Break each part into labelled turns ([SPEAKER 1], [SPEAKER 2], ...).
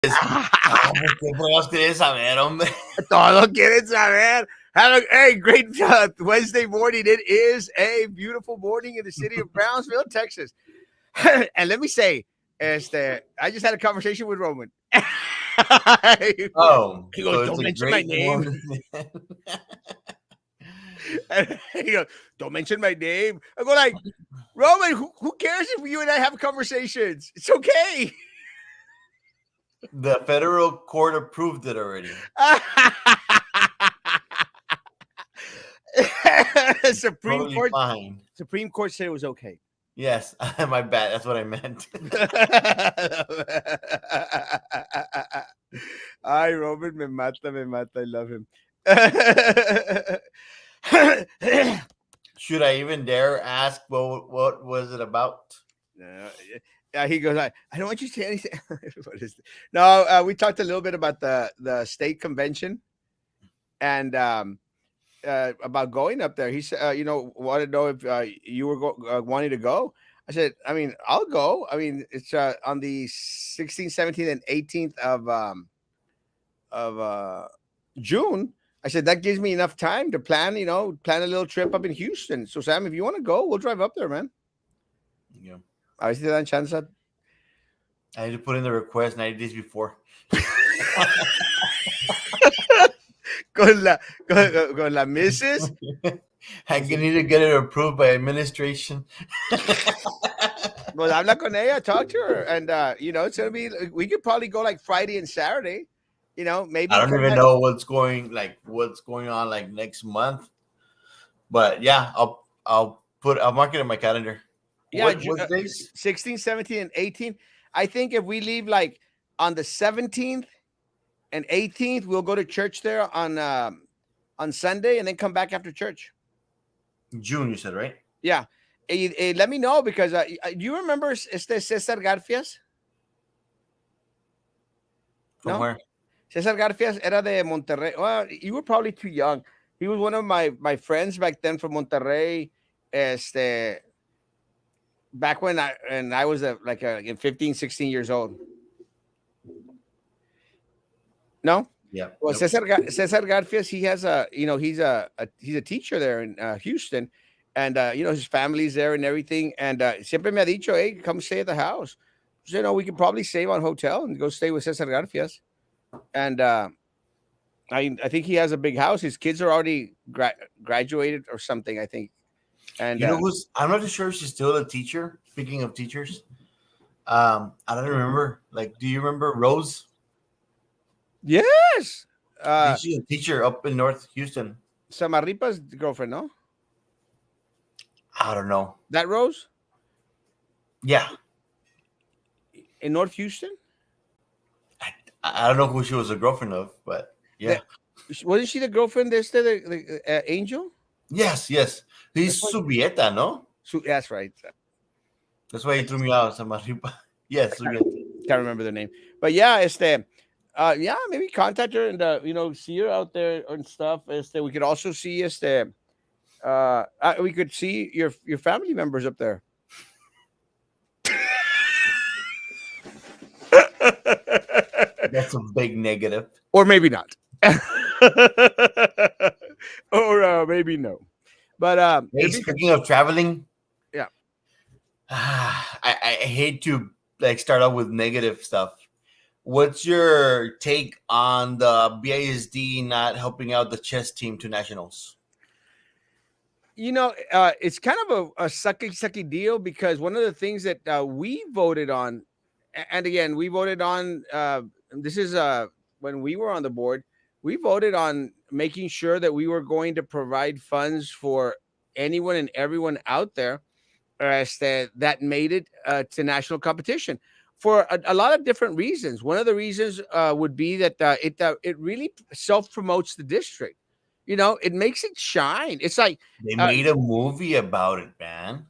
[SPEAKER 1] ¿Qué fregados querés saber, hombre?
[SPEAKER 2] Todo quieren saber. Hey, great Wednesday morning. It is a beautiful morning in the city of Brownsville, Texas. And let me say, I just had a conversation with Roman.
[SPEAKER 1] Oh,
[SPEAKER 2] He goes,
[SPEAKER 1] so it's
[SPEAKER 2] don't
[SPEAKER 1] a
[SPEAKER 2] mention my
[SPEAKER 1] great
[SPEAKER 2] name.
[SPEAKER 1] morning.
[SPEAKER 2] He goes, don't mention my name. I go like, Roman, who cares if you and I have conversations? It's okay.
[SPEAKER 1] The federal court approved it already.
[SPEAKER 2] Supreme
[SPEAKER 1] Totally
[SPEAKER 2] Court.
[SPEAKER 1] fine.
[SPEAKER 2] Supreme Court said it was okay.
[SPEAKER 1] Yes, my bad. That's what I meant.
[SPEAKER 2] Ay, Robert, me mata, me mata. I love him.
[SPEAKER 1] Should I even dare ask what was it about?
[SPEAKER 2] He goes, I don't want you to say anything. What is no, we talked a little bit about the state convention and about going up there. He said, wanted to know if you were wanting to go. I said, I mean, I'll go. I mean, it's on the 16th, 17th, and 18th of June. I said that gives me enough time to plan a little trip up in Houston. So Sam, if you want to go, we'll drive up there, man.
[SPEAKER 1] Yeah.
[SPEAKER 2] A ver si te dan chance.
[SPEAKER 1] I had to put in the request 90 days before.
[SPEAKER 2] con la missus.
[SPEAKER 1] I need to get it approved by administration.
[SPEAKER 2] Well, habla con ella, talk to her, and it's gonna be. We could probably go like Friday and Saturday. Maybe
[SPEAKER 1] I don't even know what's going on like next month. But yeah, I'll mark it in my calendar.
[SPEAKER 2] Yeah,
[SPEAKER 1] what days?
[SPEAKER 2] 16, 17, and 18. I think if we leave like on the 17th and 18th, we'll go to church there on Sunday and then come back after church.
[SPEAKER 1] June, you said, right?
[SPEAKER 2] Yeah. Let me know because you remember Cesar Garfias?
[SPEAKER 1] From where?
[SPEAKER 2] Cesar Garfias era de Monterrey. Well, you were probably too young. He was one of my friends back then from Monterrey. Back when I was like 15, 16 years old. No?
[SPEAKER 1] Yeah.
[SPEAKER 2] Well, nope. Cesar Garfias, he has he's a teacher there in Houston, and his family's there and everything. And siempre me ha dicho, hey, come stay at the house. So, we could probably save on hotel and go stay with Cesar Garfias. And I think he has a big house. His kids are already graduated or something, I think. And
[SPEAKER 1] I'm not sure if she's still a teacher. Speaking of teachers, I don't remember. Like, do you remember Rose?
[SPEAKER 2] Yes.
[SPEAKER 1] She's a teacher up in North Houston.
[SPEAKER 2] Samarripa's girlfriend, no?
[SPEAKER 1] I don't know.
[SPEAKER 2] That Rose?
[SPEAKER 1] Yeah.
[SPEAKER 2] In North Houston?
[SPEAKER 1] I don't know who she was a girlfriend of, but yeah.
[SPEAKER 2] Wasn't she the girlfriend the Angel?
[SPEAKER 1] Yes. He's Subieta, no?
[SPEAKER 2] That's right.
[SPEAKER 1] That's why he threw me out, Samarripa. Yes, Subieta.
[SPEAKER 2] Can't remember the name. But yeah, maybe contact her and see her out there and stuff. We could also see we could see your family members up there.
[SPEAKER 1] That's a big negative.
[SPEAKER 2] Or maybe not. Or maybe no. But
[SPEAKER 1] speaking of traveling,
[SPEAKER 2] yeah.
[SPEAKER 1] I hate to start out with negative stuff. What's your take on the BISD not helping out the chess team to nationals?
[SPEAKER 2] It's kind of a sucky deal because one of the things that we voted on, and again, we voted on, this is when we were on the board, we voted on making sure that we were going to provide funds for anyone and everyone out there that made it to national competition for a lot of different reasons. One of the reasons would be that it really self-promotes the district. It makes it shine. It's like
[SPEAKER 1] they made a movie about it, man.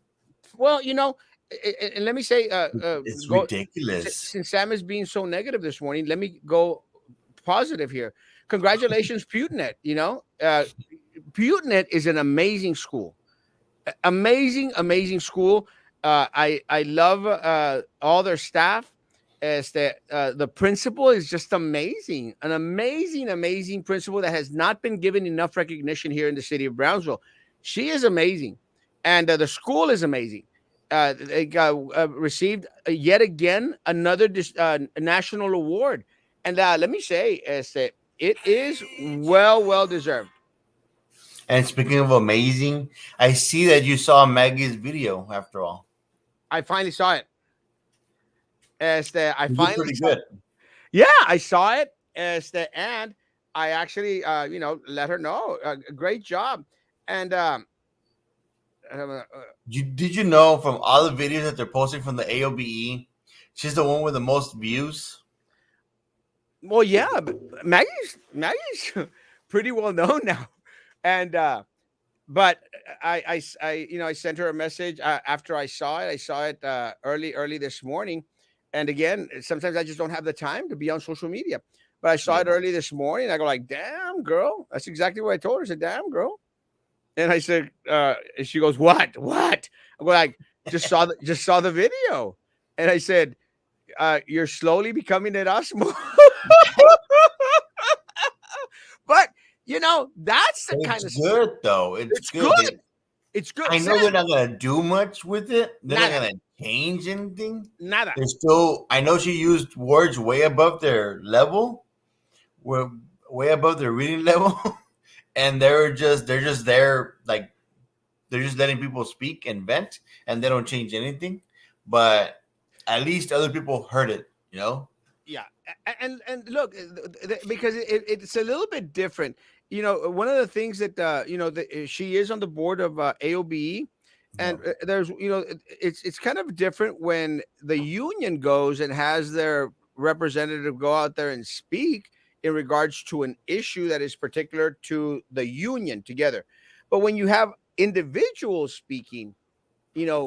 [SPEAKER 2] Well, and let me say,
[SPEAKER 1] it's ridiculous.
[SPEAKER 2] Since Sam is being so negative this morning, let me go positive here. Congratulations, PuteNet. PuteNet is an amazing school. Amazing school. I love all their staff. The principal is just amazing, an amazing principal that has not been given enough recognition here in the city of Brownsville. She is amazing, and the school is amazing. They got, received yet again another national award, and let me say, it is well deserved.
[SPEAKER 1] And speaking of amazing, I see that you saw Maggie's video after all.
[SPEAKER 2] I finally saw it. I
[SPEAKER 1] You did
[SPEAKER 2] finally
[SPEAKER 1] pretty
[SPEAKER 2] saw.
[SPEAKER 1] good.
[SPEAKER 2] Yeah, I saw it. And I actually, let her know. Great job. And uh,
[SPEAKER 1] Did you know from all the videos that they're posting from the AOBE, she's the one with the most views?
[SPEAKER 2] well, yeah, but Maggie's pretty well known now, and but I sent her a message after I saw it. I saw it early this morning, and again, sometimes I just don't have the time to be on social media. But I saw
[SPEAKER 1] Yeah.
[SPEAKER 2] it early this morning. I go like, "Damn, girl!" That's exactly what I told her. I said, "Damn, girl," and I said, and she goes, "What? What?" I go like, just saw the video," and I said, "You're slowly becoming Erasmo." But that's the kind
[SPEAKER 1] It's
[SPEAKER 2] of
[SPEAKER 1] good though. It's
[SPEAKER 2] it's
[SPEAKER 1] good.
[SPEAKER 2] good. It's good.
[SPEAKER 1] I know they're not gonna do much with it. They're not
[SPEAKER 2] Nada,
[SPEAKER 1] gonna change anything.
[SPEAKER 2] nada.
[SPEAKER 1] They're still. I know she used words way above their level, were way above their reading level, and they're just there, like they're just letting people speak and vent, and they don't change anything. But at least other people heard it. You know.
[SPEAKER 2] Yeah, and look, because it's a little bit different. One of the things that she is on the board of AOBE,
[SPEAKER 1] Yeah.
[SPEAKER 2] and there's it's kind of different when the union goes and has their representative go out there and speak in regards to an issue that is particular to the union together. But when you have individuals speaking,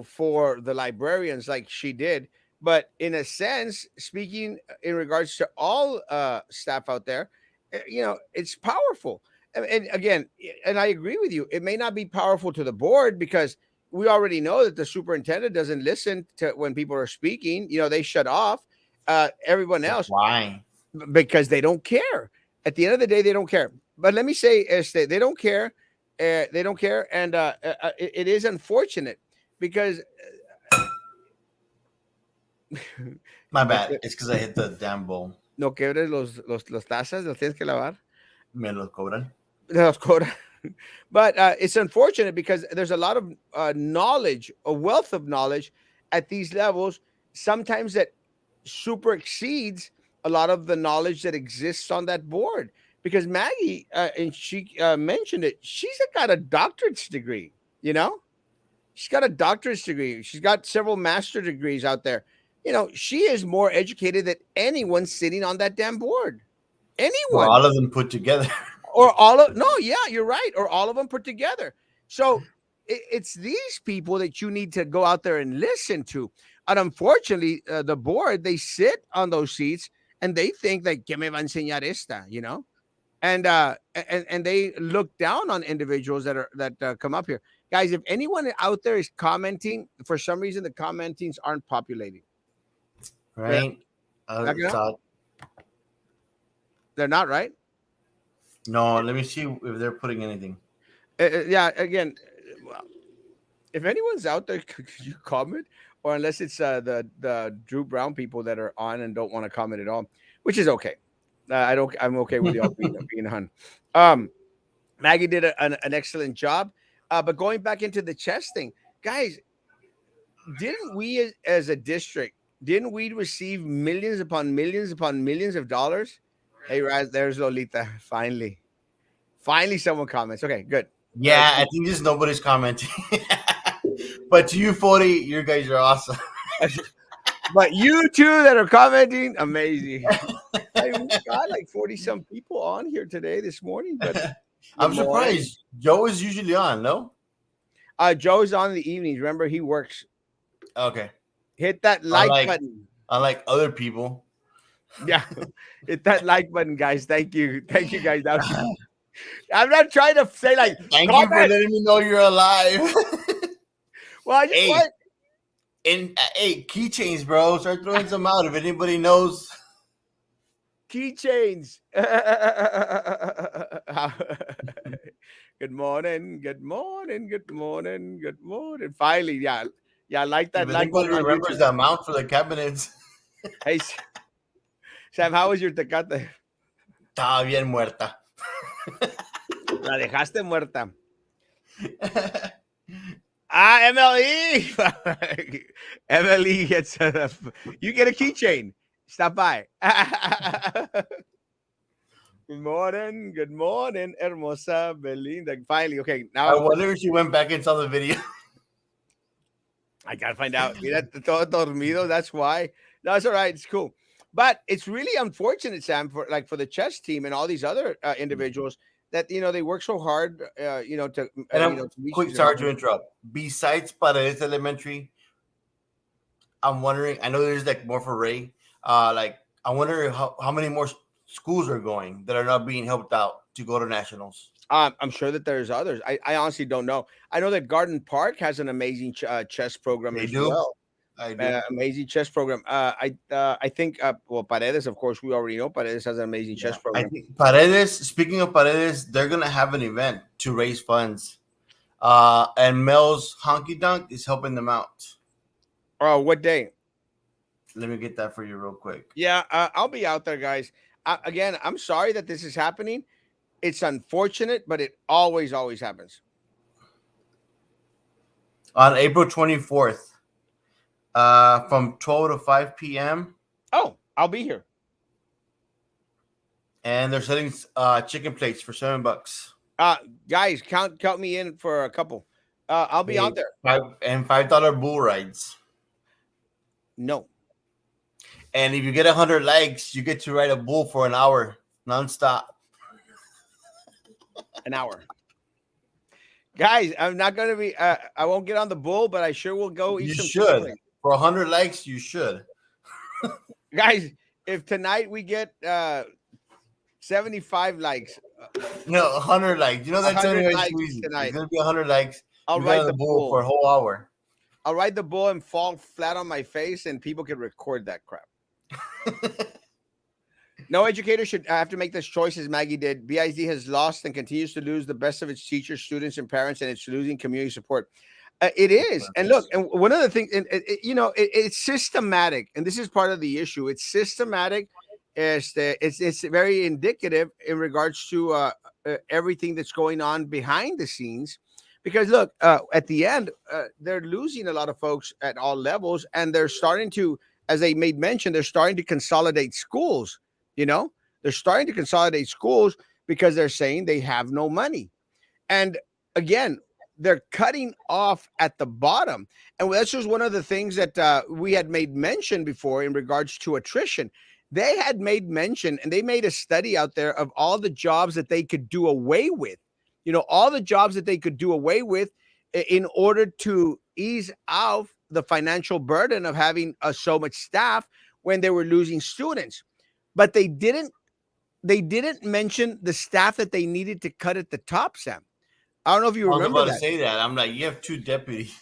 [SPEAKER 2] for the librarians like she did, but in a sense, speaking in regards to all staff out there, it's powerful. And again, and I agree with you, it may not be powerful to the board because we already know that the superintendent doesn't listen to when people are speaking. They shut off everyone else
[SPEAKER 1] Why?
[SPEAKER 2] because they don't care. At the end of the day, they don't care. But let me say, they don't care. They don't care, and it is unfortunate because
[SPEAKER 1] My
[SPEAKER 2] no,
[SPEAKER 1] bad. It's because I hit the damn bowl.
[SPEAKER 2] no quebres los tazas, los tienes que lavar.
[SPEAKER 1] Me los cobran.
[SPEAKER 2] Los cobra. But it's unfortunate because there's a lot of knowledge, a wealth of knowledge at these levels, sometimes that super exceeds a lot of the knowledge that exists on that board. Because Maggie, and she mentioned it, she's got a doctorate's degree, she's got a doctorate's degree. She's got several master degrees out there. She is more educated than anyone sitting on that damn board.
[SPEAKER 1] Well,
[SPEAKER 2] Anyone.
[SPEAKER 1] all of them put together.
[SPEAKER 2] Or all of no, yeah, you're right. Or all of them put together. So it's these people that you need to go out there and listen to. And unfortunately, the board, they sit on those seats and they think like, "Que me va a enseñar esta?" And they look down on individuals that come up here. Guys, if anyone out there is commenting, for some reason the commentings aren't populating.
[SPEAKER 1] Right?
[SPEAKER 2] They're not, right?
[SPEAKER 1] No, let me see if they're putting anything.
[SPEAKER 2] Yeah, again, well, if anyone's out there, could you comment? Or unless it's the Drew Brown people that are on and don't want to comment at all, which is okay. I'm okay with y'all being on. Maggie did an excellent job. But going back into the chess thing, guys, didn't we as a district, didn't we receive millions upon millions of dollars? Hey, Raz, there's Lolita. Finally someone comments. Okay, good.
[SPEAKER 1] Yeah, I think just nobody's commenting. But to you, 40, you guys are awesome.
[SPEAKER 2] But you two that are commenting, amazing. I mean, we got like 40 some people on here today, this morning. But
[SPEAKER 1] I'm surprised. Joe is usually on, no?
[SPEAKER 2] Joe's on in the evenings. Remember, he works.
[SPEAKER 1] Okay.
[SPEAKER 2] Hit that like button.
[SPEAKER 1] Unlike other people.
[SPEAKER 2] Yeah, hit that like button, guys. Thank you, guys. I'm not trying to say like
[SPEAKER 1] thank you for letting me know you're alive.
[SPEAKER 2] Well, I just want
[SPEAKER 1] And hey, keychains, bro. Start throwing some out if anybody knows.
[SPEAKER 2] Keychains. Good morning. Good morning. Good morning. Good morning. Finally, yeah. Yeah, I like
[SPEAKER 1] If
[SPEAKER 2] that like
[SPEAKER 1] anybody
[SPEAKER 2] on
[SPEAKER 1] remembers
[SPEAKER 2] YouTube.
[SPEAKER 1] the amount for the cabinets,
[SPEAKER 2] Hey, Sam, how was your tecate?
[SPEAKER 1] estaba bien muerta.
[SPEAKER 2] La dejaste muerta. Emily. Emily gets you get a keychain. Stop by. Good morning, hermosa Belinda. Finally, okay,
[SPEAKER 1] I
[SPEAKER 2] now
[SPEAKER 1] wonder if she went back and saw the video.
[SPEAKER 2] I gotta find out. Mira, todo dormido. That's why. No, it's all right. It's cool, but it's really unfortunate, Sam, for for the chess team and all these other individuals that they work so hard, to
[SPEAKER 1] And I'm
[SPEAKER 2] to reach
[SPEAKER 1] quick,
[SPEAKER 2] these
[SPEAKER 1] sorry to
[SPEAKER 2] accomplishments.
[SPEAKER 1] interrupt. Besides Paredes Elementary, I'm wondering. I know there's like more for Ray. Like I wonder how many more schools are going that are not being helped out to go to nationals.
[SPEAKER 2] I'm sure that there's others. I honestly don't know. I know that Garden Park has an amazing chess program
[SPEAKER 1] They
[SPEAKER 2] as
[SPEAKER 1] do.
[SPEAKER 2] well.
[SPEAKER 1] I do.
[SPEAKER 2] Amazing chess program. I think well, Paredes, of course, we already know Paredes has an amazing chess
[SPEAKER 1] Yeah, I
[SPEAKER 2] program.
[SPEAKER 1] think Paredes. Speaking of Paredes, they're gonna have an event to raise funds. And Mel's Honky Dunk is helping them out.
[SPEAKER 2] Oh, what day?
[SPEAKER 1] Let me get that for you real quick.
[SPEAKER 2] Yeah, I'll be out there, guys. Again, I'm sorry that this is happening. It's unfortunate, but it always happens.
[SPEAKER 1] On April 24th, from 12 to 5 p.m.
[SPEAKER 2] Oh, I'll be here.
[SPEAKER 1] And they're selling chicken plates for $7.
[SPEAKER 2] Uh, guys, count me in for a couple. I'll be out
[SPEAKER 1] Hey,
[SPEAKER 2] there.
[SPEAKER 1] $5 bull rides.
[SPEAKER 2] No,
[SPEAKER 1] And if you get 100 likes, you get to ride a bull for an hour nonstop.
[SPEAKER 2] an hour. Guys, I'm not gonna be. I won't get on the bull, but I sure will go eat
[SPEAKER 1] You
[SPEAKER 2] some chicken
[SPEAKER 1] should.
[SPEAKER 2] wings.
[SPEAKER 1] For 100 likes, you should.
[SPEAKER 2] Guys, if tonight we get 75 likes,
[SPEAKER 1] No, 100 likes. You know that's
[SPEAKER 2] 100
[SPEAKER 1] anyway too
[SPEAKER 2] likes
[SPEAKER 1] easy. It's
[SPEAKER 2] tonight,
[SPEAKER 1] gonna be 100 likes.
[SPEAKER 2] I'll
[SPEAKER 1] You got
[SPEAKER 2] ride
[SPEAKER 1] on the
[SPEAKER 2] the
[SPEAKER 1] bull for
[SPEAKER 2] bull.
[SPEAKER 1] a whole hour.
[SPEAKER 2] I'll ride the bull and fall flat on my face, and people can record that crap. No educator should have to make this choice as Maggie did. BISD has lost and continues to lose the best of its teachers, students, and parents, and it's losing community support. It is, and look, and one of the things, it's systematic, and this is part of the issue. It's systematic. It's very indicative in regards to everything that's going on behind the scenes. Because look, at the end, they're losing a lot of folks at all levels, and they're starting to, as they made mention, they're starting to consolidate schools. You know, they're starting to consolidate schools because they're saying they have no money. And again, they're cutting off at the bottom. And this was one of the things that we had made mention before in regards to attrition. They had made mention and they made a study out there of all the jobs that they could do away with, all the jobs that they could do away with in order to ease out the financial burden of having so much staff when they were losing students. But they didn't mention the staff that they needed to cut at the top, Sam. I don't know if you
[SPEAKER 1] I was
[SPEAKER 2] remember
[SPEAKER 1] about to
[SPEAKER 2] that.
[SPEAKER 1] say that. I'm like, you have two deputies.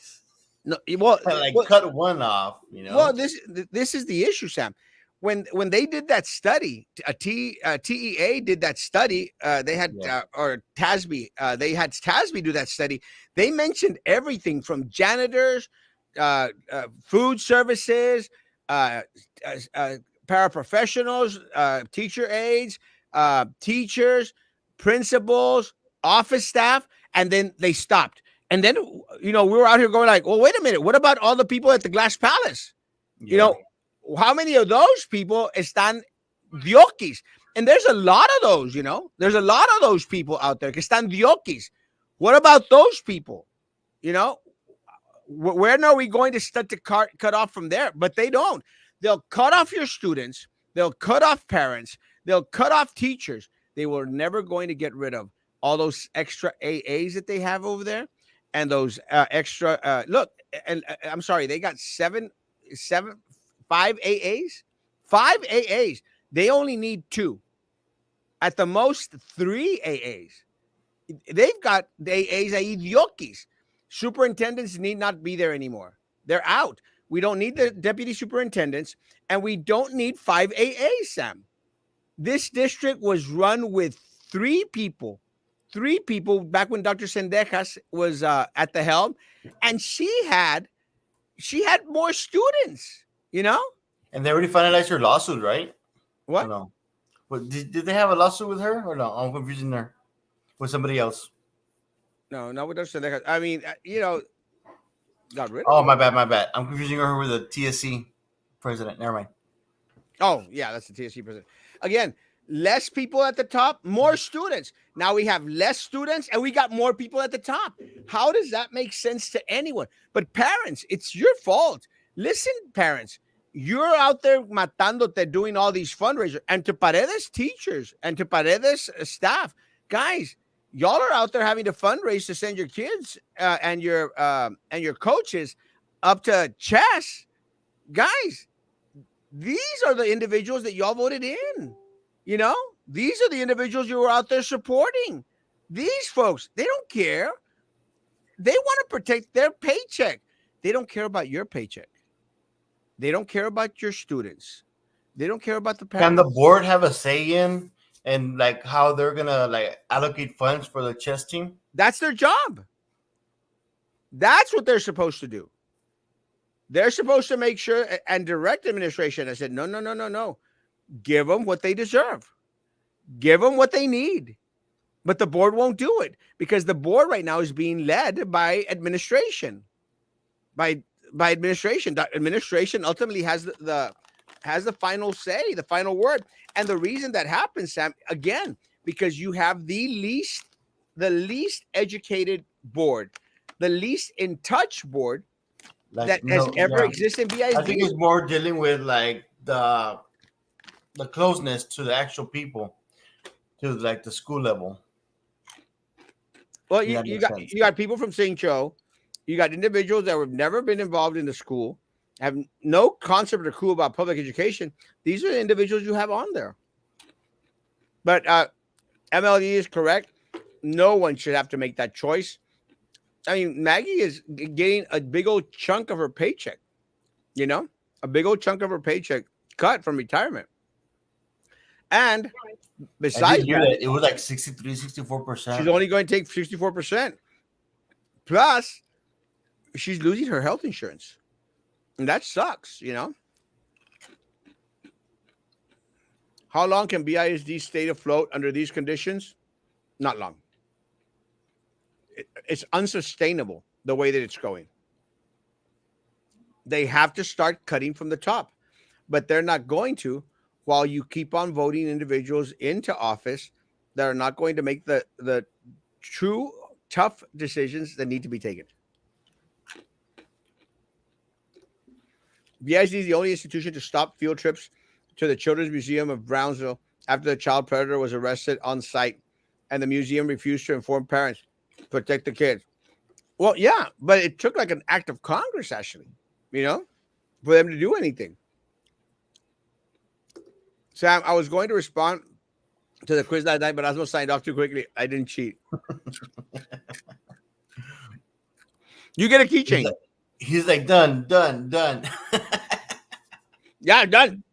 [SPEAKER 2] No, well,
[SPEAKER 1] Like
[SPEAKER 2] well,
[SPEAKER 1] cut one off, you
[SPEAKER 2] well,
[SPEAKER 1] know?
[SPEAKER 2] this is the issue, Sam. When they did that study, TEA did that study. They had
[SPEAKER 1] Yeah.
[SPEAKER 2] or TASB, they had TASB do that study. They mentioned everything from janitors, food services, uh, uh, paraprofessionals, teacher aides, teachers, principals, office staff, and then they stopped. And then we were out here going like, well, wait a minute, what about all the people at the Glass Palace? You
[SPEAKER 1] Yeah.
[SPEAKER 2] know, how many of those people están diokis? And there's a lot of those, there's a lot of those people out there que están diokis. What about those people? You know, where are we going to start to cut off from there? But they don't. They'll cut off your students. They'll cut off parents. They'll cut off teachers. They were never going to get rid of all those extra AAs that they have over there, and those extra. Look, and I'm sorry, they got five AAs, five AAs. They only need two, at the most three AAs. They've got the AAs ahí diokis. Superintendents need not be there anymore. They're out. We don't need the deputy superintendents, and we don't need 5 AAs, Sam. This district was run with three people back when Dr. Sendejas was at the helm, and she had more students, you know?
[SPEAKER 1] And they already finalized her lawsuit, right? Or
[SPEAKER 2] What?
[SPEAKER 1] no? But did they have a lawsuit with her or no? I'm confusing her with somebody else.
[SPEAKER 2] No, not with Dr. Sendejas. I mean, got rid of
[SPEAKER 1] Oh,
[SPEAKER 2] her.
[SPEAKER 1] my bad. I'm confusing her with the TSC president. Never mind.
[SPEAKER 2] Oh, yeah, that's the TSC president. Again, less people at the top, more students. Now we have less students and we got more people at the top. How does that make sense to anyone? But parents, it's your fault. Listen, parents, you're out there matándote doing all these fundraisers. And to Paredes teachers and to Paredes staff, guys, y'all are out there having to fundraise to send your kids and your coaches up to chess. Guys, these are the individuals that y'all voted in. These are the individuals you were out there supporting. These folks, they don't care. They want to protect their paycheck. They don't care about your paycheck. They don't care about your students. They don't care about the
[SPEAKER 1] Can the
[SPEAKER 2] parents.
[SPEAKER 1] board have a say in and like how they're gonna like allocate funds for the chess team?
[SPEAKER 2] That's their job. That's what they're supposed to do. They're supposed to make sure and direct administration. I said, no, no, no, no, no. Give them what they deserve. Give them what they need. But the board won't do it because the board right now is being led by administration. By administration. The administration ultimately has the final say, the final word. And the reason that happens, Sam, again, because you have the least educated board, the least in touch board
[SPEAKER 1] Like
[SPEAKER 2] that has
[SPEAKER 1] no,
[SPEAKER 2] ever
[SPEAKER 1] yeah.
[SPEAKER 2] existed in
[SPEAKER 1] I think
[SPEAKER 2] BISD.
[SPEAKER 1] it's more dealing with like the closeness to the actual people, to like the school level.
[SPEAKER 2] Well,
[SPEAKER 1] If
[SPEAKER 2] you,
[SPEAKER 1] that
[SPEAKER 2] you
[SPEAKER 1] makes
[SPEAKER 2] got
[SPEAKER 1] sense.
[SPEAKER 2] you got people from St. Joe, you got individuals that have never been involved in the school, have no concept or clue about public education. These are the individuals you have on there. But MLE is correct. No one should have to make that choice. I mean, Maggie is getting a big old chunk of her paycheck, a big old chunk of her paycheck cut from retirement. And
[SPEAKER 1] I did
[SPEAKER 2] besides
[SPEAKER 1] hear
[SPEAKER 2] that,
[SPEAKER 1] that it was like 63,
[SPEAKER 2] she's
[SPEAKER 1] 64%.
[SPEAKER 2] only going to take 64%. Plus, she's losing her health insurance. And that sucks. How long can BISD stay afloat under these conditions? Not long. It's unsustainable the way that it's going. They have to start cutting from the top, but they're not going to while you keep on voting individuals into office that are not going to make the true tough decisions that need to be taken. BISD is the only institution to stop field trips to the Children's Museum of Brownsville after the child predator was arrested on site and the museum refused to inform parents, protect the kids. Well, yeah, but it took like an act of Congress, actually, for them to do anything. Sam, I was going to respond to the quiz that night, but Erasmo signed off too quickly. I didn't cheat. You get a keychain.
[SPEAKER 1] He's like done, done, done.
[SPEAKER 2] Yeah, done.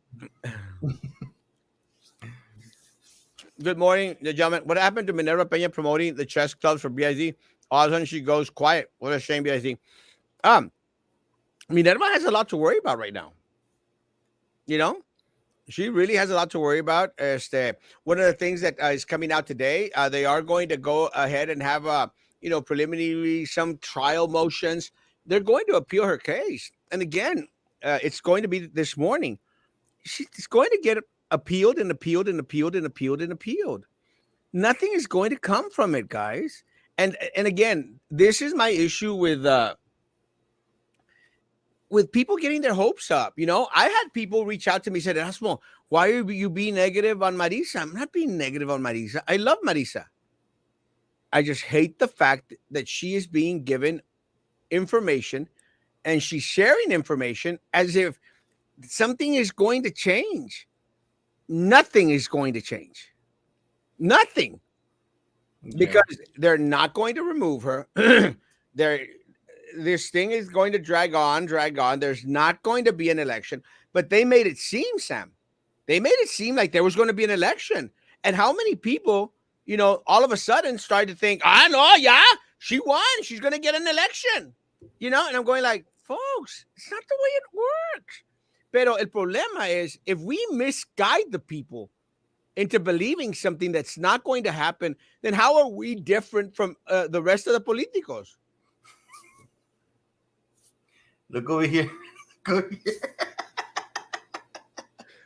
[SPEAKER 2] Good morning, gentlemen. What happened to Minerva Peña promoting the chess clubs for BIZ? All of a sudden she goes quiet. What a shame, BIZ. Minerva has a lot to worry about right now. She really has a lot to worry about. One of the things that is coming out today, they are going to go ahead and have preliminary some trial motions. They're going to appeal her case, and again, it's going to be this morning. She's going to get appealed and appealed and appealed and appealed and appealed. Nothing is going to come from it, guys. And again, this is my issue with people getting their hopes up. I had people reach out to me and said, Erasmo, why are you being negative on Marisa? I'm not being negative on Marisa. I love Marisa. I just hate the fact that she is being given information and she's sharing information as if something is going to change. Nothing is going to change. Nothing. Because they're not going to remove her. this thing is going to drag on, drag on. There's not going to be an election, but they made it seem, Sam. They made it seem like there was going to be an election. And how many people, all of a sudden started to think, I know, yeah, she won. She's going to get an election. And I'm going like, folks, it's not the way it works. Pero el problema is if we misguide the people into believing something that's not going to happen, then how are we different from the rest of the politicos?
[SPEAKER 1] Look over here. Look over here.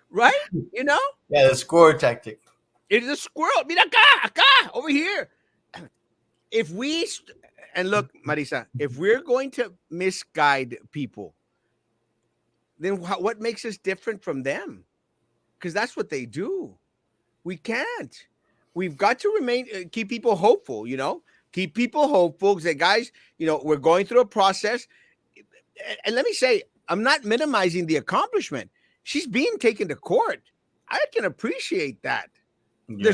[SPEAKER 2] Right?
[SPEAKER 1] Yeah, the score tactic.
[SPEAKER 2] It's a squirrel. Mira acá, over here. If we, and look, Marisa, if we're going to misguide people, then what makes us different from them? Because that's what they do. We can't. We've got to keep people hopeful, keep people hopeful. Say, guys, we're going through a process. And let me say, I'm not minimizing the accomplishment. She's being taken to court. I can appreciate that.
[SPEAKER 1] Yeah.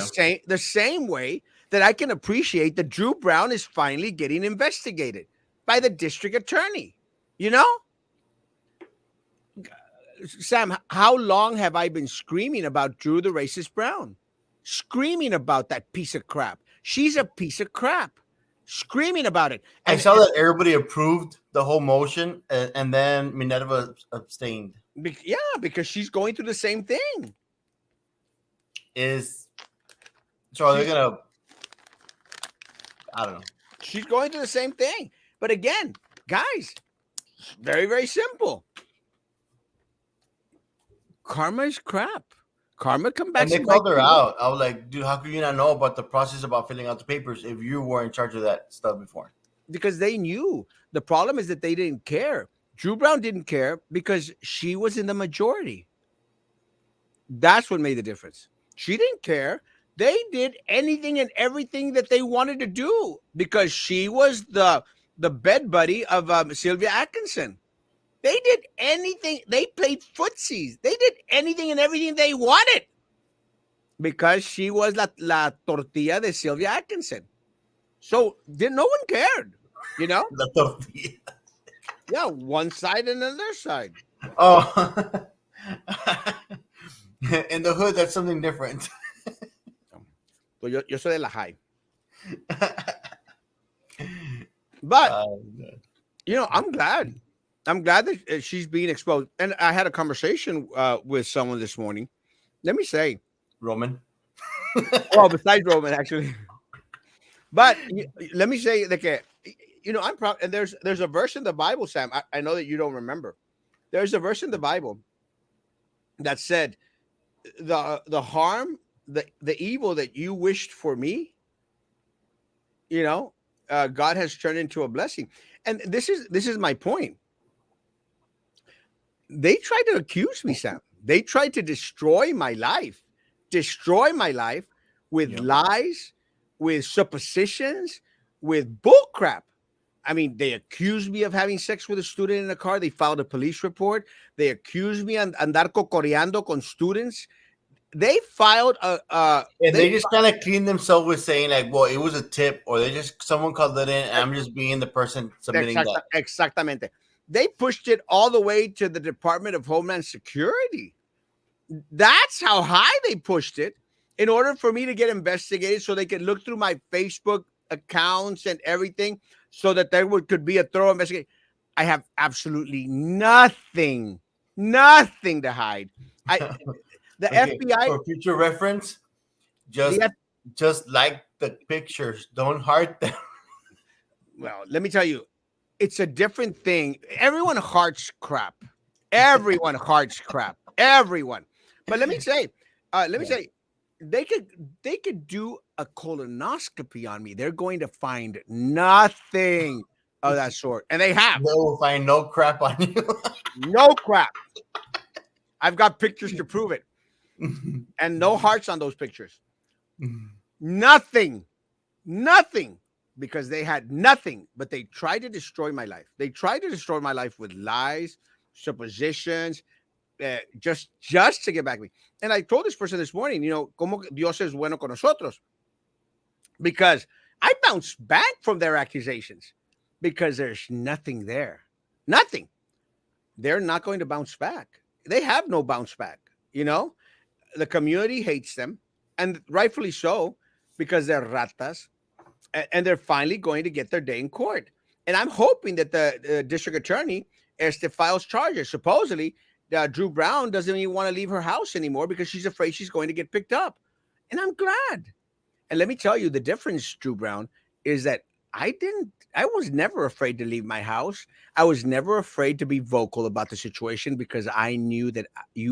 [SPEAKER 2] The same way that I can appreciate that Drew Brown is finally getting investigated by the district attorney. Sam, how long have I been screaming about Drew the racist Brown? Screaming about that piece of crap. She's a piece of crap. Screaming about it.
[SPEAKER 1] I saw that everybody approved the whole motion, and then Minerva abstained.
[SPEAKER 2] Yeah, because she's going through the same thing.
[SPEAKER 1] So they're going to, I don't know.
[SPEAKER 2] She's going through the same thing. But again, guys, very, very simple. Karma is crap. Karma come back.
[SPEAKER 1] And they called her out. I was like, dude, how could you not know about the process about filling out the papers if you were in charge of that stuff before?
[SPEAKER 2] Because they knew. The problem is that they didn't care. Drew Brown didn't care because she was in the majority. That's what made the difference. She didn't care. They did anything and everything that they wanted to do because she was the bed buddy of Sylvia Atkinson. They did anything. They played footsies. They did anything and everything they wanted because she was la tortilla de Sylvia Atkinson. So no one cared,
[SPEAKER 1] La tortilla.
[SPEAKER 2] Yeah, one side and another side.
[SPEAKER 1] Oh. In the hood, that's something different.
[SPEAKER 2] So yo soy de la high. But, I'm glad. I'm glad that she's being exposed. And I had a conversation with someone this morning. Let me say.
[SPEAKER 1] Roman.
[SPEAKER 2] Well, besides Roman, actually. But let me say that, I'm proud. And there's a verse in the Bible, Sam. I know that you don't remember. There's a verse in the Bible that said, the harm, the evil that you wished for me, God has turned into a blessing. And this is my point. They tried to accuse me, Sam. They tried to destroy my life with lies, with suppositions, with bullcrap. I mean, they accused me of having sex with a student in a car. They filed a police report. They accused me of andar cocoreando con students. They filed
[SPEAKER 1] they just kind of cleaned themselves with saying like, well, it was a tip, or someone called it in, and I'm just being the person submitting that.
[SPEAKER 2] Exactamente. They pushed it all the way to the Department of Homeland Security. That's how high they pushed it in order for me to get investigated so they could look through my Facebook accounts and everything so that there could be a thorough investigation. I have absolutely nothing to hide. The FBI,
[SPEAKER 1] for future reference, just like the pictures, don't heart them.
[SPEAKER 2] Well, let me tell you, it's a different thing. Everyone hearts crap. Everyone hearts crap. Everyone. But let me say, they could do a colonoscopy on me. They're going to find nothing of that sort, and they have.
[SPEAKER 1] They will find no crap on you.
[SPEAKER 2] No crap. I've got pictures to prove it. And no hearts on those pictures. Nothing. Because they had nothing, but they tried to destroy my life. They tried to destroy my life with lies, suppositions, just to get back at me. And I told this person this morning, como Dios es bueno con nosotros. Because I bounced back from their accusations. because there's nothing there. Nothing. They're not going to bounce back. They have no bounce back. You know, the community hates them, and rightfully so, because they're ratas, and they're finally going to get their day in court. And I'm hoping that the district attorney files charges. Supposedly, Drew Brown doesn't even want to leave her house anymore because she's afraid she's going to get picked up. And I'm glad. And let me tell you, the difference, Drew Brown, is that I was never afraid to leave my house. I was never afraid to be vocal about the situation because I knew that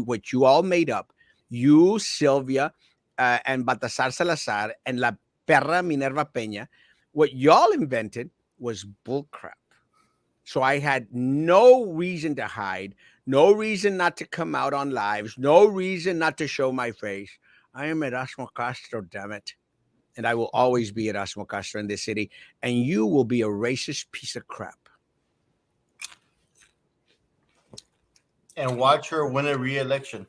[SPEAKER 2] what you all made up, you, Sylvia, and Baltasar Salazar, and La Perra Minerva Peña, what y'all invented was bullcrap. So I had no reason to hide, no reason not to come out on lives, no reason not to show my face. I am Erasmo Castro, damn it. And I will always be Erasmo Castro in this city. And you will be a racist piece of crap.
[SPEAKER 1] And watch her win a re-election.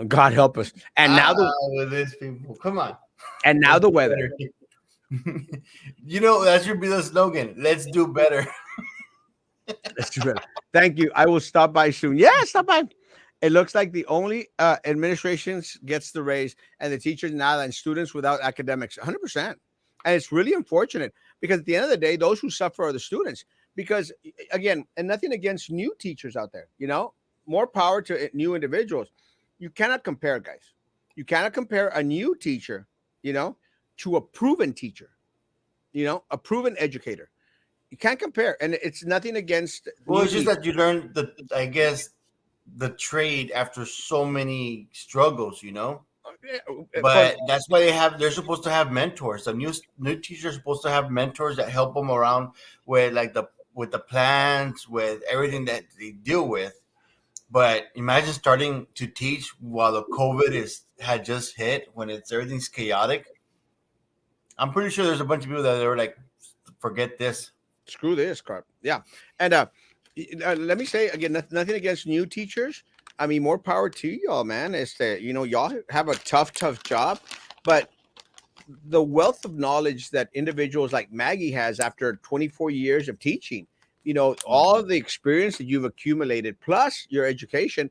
[SPEAKER 2] God help us. And now
[SPEAKER 1] with these people, come on.
[SPEAKER 2] the weather.
[SPEAKER 1] You know, that should be the slogan. Let's do better.
[SPEAKER 2] Let's do better. Thank you. I will stop by soon. Yeah, stop by. It looks like the only administrations gets the raise and the teachers now and students without academics, 100%. And it's really unfortunate because at the end of the day, those who suffer are the students. Because again, and nothing against new teachers out there, more power to new individuals. You cannot compare, guys. You cannot compare a new teacher, to a proven teacher, a proven educator. You can't compare. And it's nothing against.
[SPEAKER 1] Well, it's just that you learn I guess, the trade after so many struggles, But that's why they're supposed to have mentors. The new teachers are supposed to have mentors that help them around with with the plans, with everything that they deal with. But imagine starting to teach while the COVID had just hit, when everything's chaotic. I'm pretty sure there's a bunch of people that are like, forget this.
[SPEAKER 2] Screw this crap. Yeah. And let me say again, nothing against new teachers. I mean, more power to y'all, man. It's that, y'all have a tough job, but the wealth of knowledge that individuals like Maggie has after 24 years of teaching, all of the experience that you've accumulated, plus your education,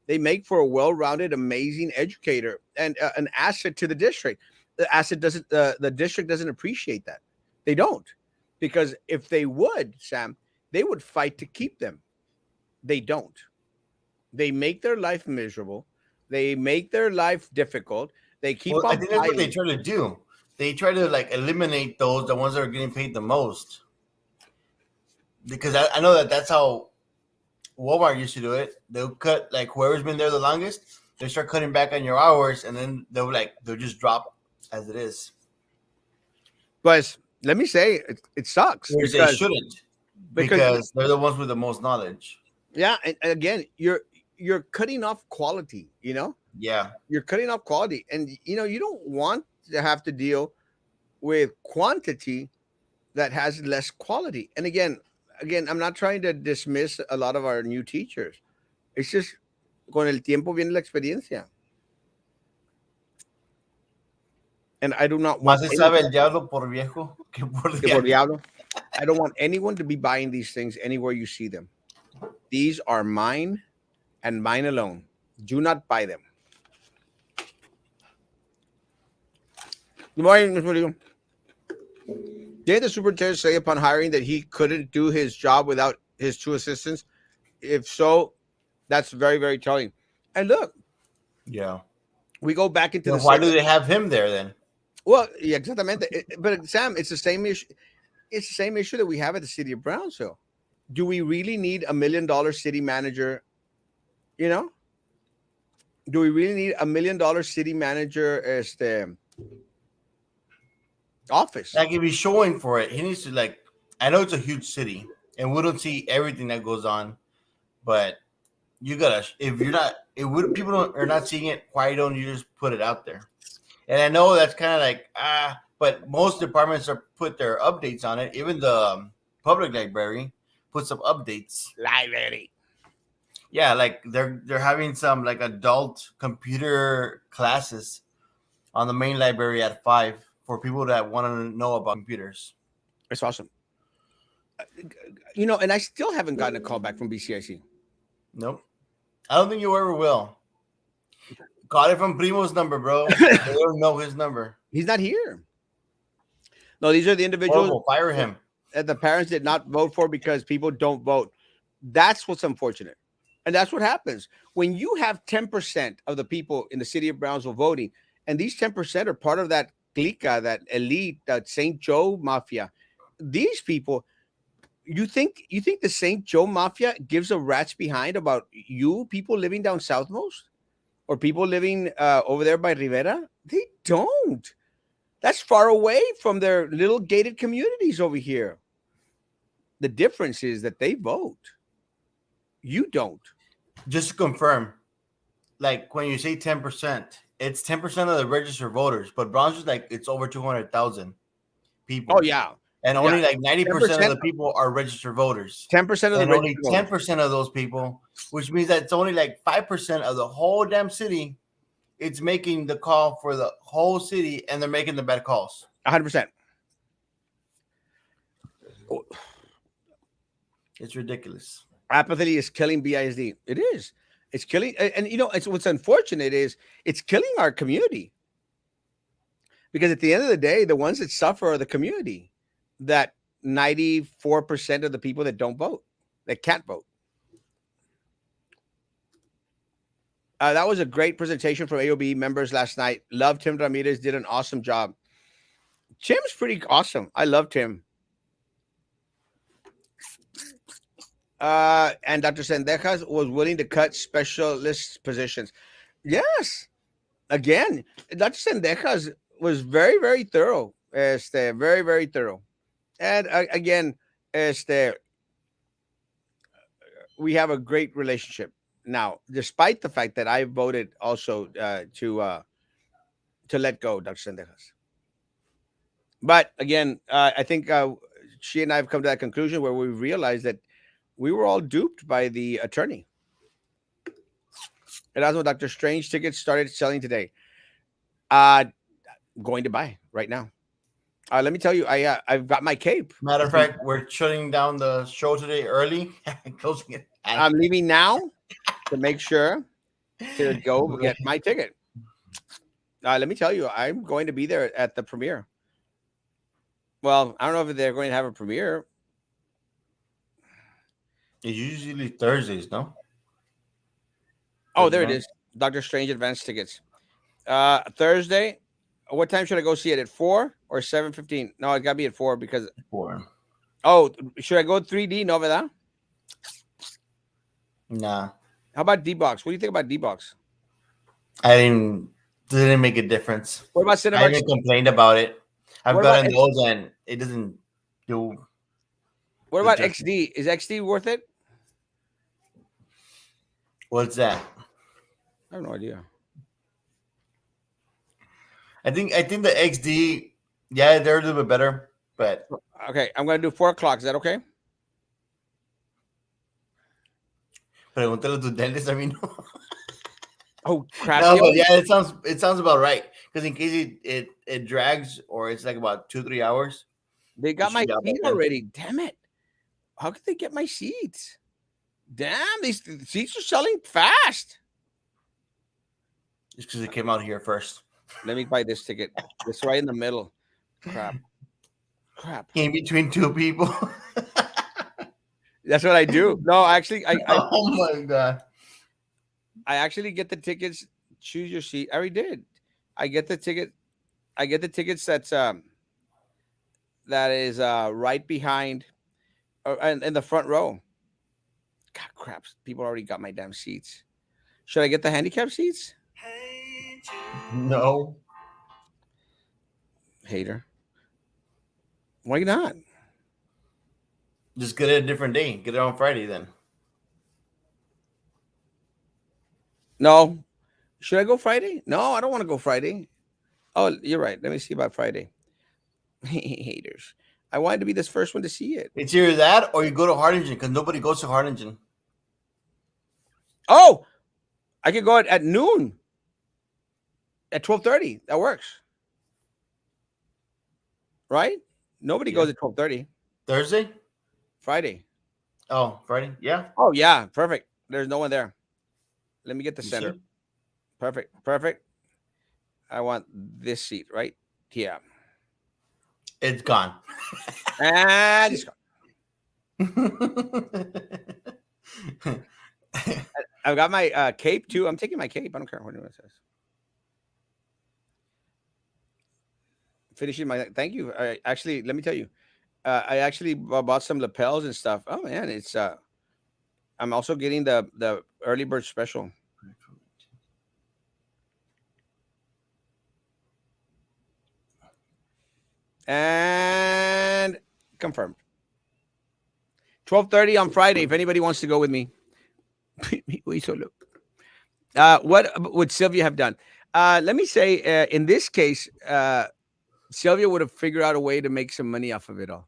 [SPEAKER 2] they make for a well-rounded, amazing educator and an asset to the district. The district doesn't appreciate that. They don't. Because if they would, Sam, they would fight to keep them. They don't. They make their life miserable. They make their life difficult. They keep on.
[SPEAKER 1] I think that's what they try to do. They try to eliminate the ones that are getting paid the most. Because I know that's how Walmart used to do it. They'll cut whoever's been there the longest. They start cutting back on your hours, and then they'll just drop as it is.
[SPEAKER 2] But let me say, it sucks.
[SPEAKER 1] Because they shouldn't. Because they're the ones with the most knowledge.
[SPEAKER 2] Yeah, and again, you're cutting off quality.
[SPEAKER 1] Yeah,
[SPEAKER 2] you're cutting off quality, and you don't want to have to deal with quantity that has less quality. And again, I'm not trying to dismiss a lot of our new teachers. It's just con el tiempo viene la experiencia. And I do not want.
[SPEAKER 1] Más se sabe el diablo por viejo que por
[SPEAKER 2] diablo. I don't want anyone to be buying these things anywhere you see them. These are mine and mine alone. Do not buy them. Good morning, Ms. Murillo. Did the superintendent say upon hiring that he couldn't do his job without his two assistants? If so, that's very, very telling. And look,
[SPEAKER 1] yeah,
[SPEAKER 2] we go back into the.
[SPEAKER 1] Why do they have him there then?
[SPEAKER 2] Well, yeah, exactamente. But Sam, it's the same issue. It's the same issue that we have at the city of Brownsville. Do we really need $1 million city manager? Do we really need $1 million city manager as the office?
[SPEAKER 1] Like, if he's showing for it, he needs to I know it's a huge city, and we don't see everything that goes on, but you gotta. If you're not, people are not seeing it. Why don't you just put it out there? And I know that's kind of but most departments put their updates on it. Even the public library puts up updates.
[SPEAKER 2] Library.
[SPEAKER 1] Yeah, they're having some adult computer classes on the main library at 5 for people that want to know about computers.
[SPEAKER 2] It's awesome. You know, and I still haven't gotten a call back from BCIC.
[SPEAKER 1] Nope. I don't think you ever will. Call it from Primo's number, bro. They don't know his number.
[SPEAKER 2] He's not here. No, these are the individuals
[SPEAKER 1] Horrible. Fire him.
[SPEAKER 2] that the parents did not vote for because people don't vote. That's what's unfortunate. And that's what happens when you have 10% of the people in the city of Brownsville voting, and these 10% are part of that clica, that elite, that St. Joe mafia. These people, you think the St. Joe mafia gives a rat's behind about you people living down southmost or people living over there by Rivera? They don't. That's far away from their little gated communities over here. The difference is that they vote. You don't.
[SPEAKER 1] Just to confirm, like when you say 10%, it's 10% of the registered voters, but Brownsville's like it's over 200,000
[SPEAKER 2] Oh
[SPEAKER 1] people.
[SPEAKER 2] yeah,
[SPEAKER 1] And
[SPEAKER 2] yeah.
[SPEAKER 1] only like 90% of
[SPEAKER 2] 10%.
[SPEAKER 1] the people are registered voters.
[SPEAKER 2] 10% of the
[SPEAKER 1] And only
[SPEAKER 2] registered voters.
[SPEAKER 1] 10% of those people, which means that it's only like 5% of the whole damn city, it's making the call for the whole city and they're making the bad calls.
[SPEAKER 2] 100%.
[SPEAKER 1] It's ridiculous.
[SPEAKER 2] Apathy is killing BISD. It is. It's killing, and you know, it's what's unfortunate is it's killing our community. Because at the end of the day, the ones that suffer are the community. That 94% of the people that don't vote, that can't vote. That was a great presentation from AOB members last night. Loved Tim Ramirez, did an awesome job. Tim's pretty awesome. I loved him. And Dr. Sendejas was willing to cut specialist positions. Yes. Again, Dr. Sendejas was very, very thorough. Very, very thorough. And again, we have a great relationship now, despite the fact that I voted also to let go Dr. Sendejas. But again, I think she and I have come to that conclusion where we realized that we were all duped by the attorney. Erasmo, Dr. Strange tickets started selling today. Going to buy right now. Let me tell you, I've got my cape.
[SPEAKER 1] Matter of fact, we're shutting down the show today early, closing it.
[SPEAKER 2] I'm leaving now to make sure to go get my ticket. Let me tell you, I'm going to be there at the premiere. Well, I don't know if they're going to have a premiere.
[SPEAKER 1] It's usually Thursdays, no?
[SPEAKER 2] Oh, there it is. Doctor Strange advance tickets. Thursday. What time should I go see it? At 4 or 7:15? No, it got to be at 4 because
[SPEAKER 1] 4.
[SPEAKER 2] Oh, should I go 3D? No, ¿verdad?
[SPEAKER 1] Nah.
[SPEAKER 2] How about D-Box? What do you think about D-Box?
[SPEAKER 1] Didn't make a difference.
[SPEAKER 2] What about Cinemark?
[SPEAKER 1] I haven't complained about it. I've gotten those and it doesn't do.
[SPEAKER 2] What about XD? Is XD worth it?
[SPEAKER 1] What's that?
[SPEAKER 2] I have no idea.
[SPEAKER 1] I think the XD, yeah, they're a little bit better, but
[SPEAKER 2] okay, I'm gonna do 4 o'clock. Is that okay?
[SPEAKER 1] Pregúntale a tus dentist, I mean.
[SPEAKER 2] Oh crap!
[SPEAKER 1] No, but yeah, it sounds about right. Because in case it drags or it's like about 2-3 hours.
[SPEAKER 2] They got my seat already. Damn it! How could they get my seats? Damn, these seats are selling fast.
[SPEAKER 1] It's because it came out here first.
[SPEAKER 2] Let me buy this ticket. It's right in the middle. Crap.
[SPEAKER 1] In between two people.
[SPEAKER 2] That's what I do. No, actually,
[SPEAKER 1] oh my god.
[SPEAKER 2] I actually get the tickets. Choose your seat. I already did. I get the ticket. I get the tickets. That is right behind, in the front row. God, crap! People already got my damn seats. Should I get the handicap seats?
[SPEAKER 1] No.
[SPEAKER 2] Hater. Why not?
[SPEAKER 1] Just get it a different day. Get it on Friday then.
[SPEAKER 2] No. Should I go Friday? No, I don't want to go Friday. Oh, you're right. Let me see about Friday. Haters. I wanted to be this first one to see it.
[SPEAKER 1] It's either that or you go to Harlingen because nobody goes to Harlingen.
[SPEAKER 2] Oh, I could go at noon. At 12:30. That works. Right? Nobody
[SPEAKER 1] Yeah.
[SPEAKER 2] goes at 12:30
[SPEAKER 1] Thursday?
[SPEAKER 2] Friday.
[SPEAKER 1] Oh, Friday? Yeah.
[SPEAKER 2] Oh yeah, perfect. There's no one there. Let me get the
[SPEAKER 1] You
[SPEAKER 2] center.
[SPEAKER 1] see?
[SPEAKER 2] Perfect, perfect. I want this seat right here,
[SPEAKER 1] It's gone.
[SPEAKER 2] and it's gone. I've got my cape too. I'm taking my cape. I don't care what anyone says. Finishing my. Thank you. I actually, let me tell you, I actually bought some lapels and stuff. Oh man, it's. I'm also getting the early bird special. And confirmed. 12:30 on Friday. If anybody wants to go with me, we so look. What would Sylvia have done? Let me say, in this case, Sylvia would have figured out a way to make some money off of it all.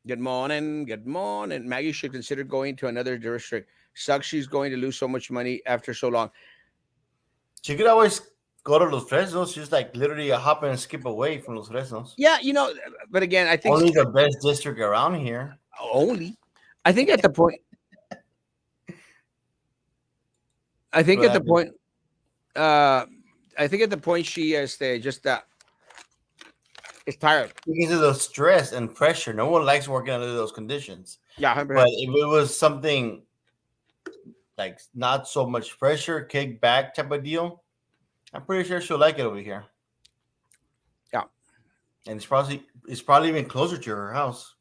[SPEAKER 2] Good morning. Good morning. Maggie should consider going to another district. Sucks she's going to lose so much money after so long.
[SPEAKER 1] She could always go to Los Fresnos. She's like literally a hop and skip away from Los Fresnos.
[SPEAKER 2] Yeah, but again, I think
[SPEAKER 1] Only the best district around here.
[SPEAKER 2] only. I think at the point. I think
[SPEAKER 1] What
[SPEAKER 2] at the
[SPEAKER 1] happened?
[SPEAKER 2] point. Uh, I think at the point she is just is tired.
[SPEAKER 1] Because of the stress and pressure. No one likes working under those conditions.
[SPEAKER 2] Yeah,
[SPEAKER 1] But
[SPEAKER 2] 100%.
[SPEAKER 1] if it was something like not so much pressure, kick back type of deal, I'm pretty sure she'll like it over here.
[SPEAKER 2] Yeah.
[SPEAKER 1] And it's probably even closer to her house.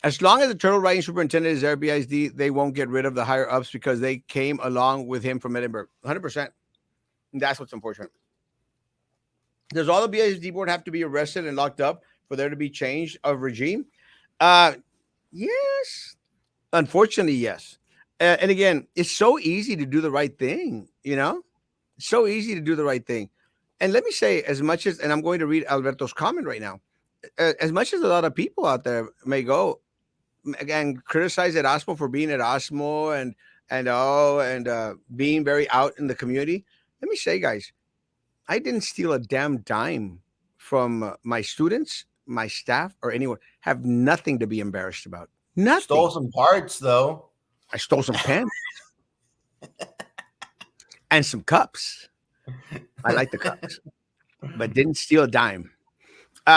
[SPEAKER 2] As long as the turtle riding superintendent is there, BISD, they won't get rid of the higher ups because they came along with him from Edinburgh. 100%. And that's what's unfortunate. Does all the BISD board have to be arrested and locked up for there to be change of regime? Yes. Unfortunately, yes. And again, it's so easy to do the right thing, so easy to do the right thing. And let me say, as much as, and I'm going to read Alberto's comment right now, as much as a lot of people out there may go and criticize Erasmo for being Erasmo and being very out in the community, let me say, guys, I didn't steal a damn dime from my students, my staff, or anyone. Have nothing to be embarrassed about.
[SPEAKER 1] Stole
[SPEAKER 2] Nothing.
[SPEAKER 1] some parts though.
[SPEAKER 2] I stole some pens and some cups. I like the cups, but didn't steal a dime.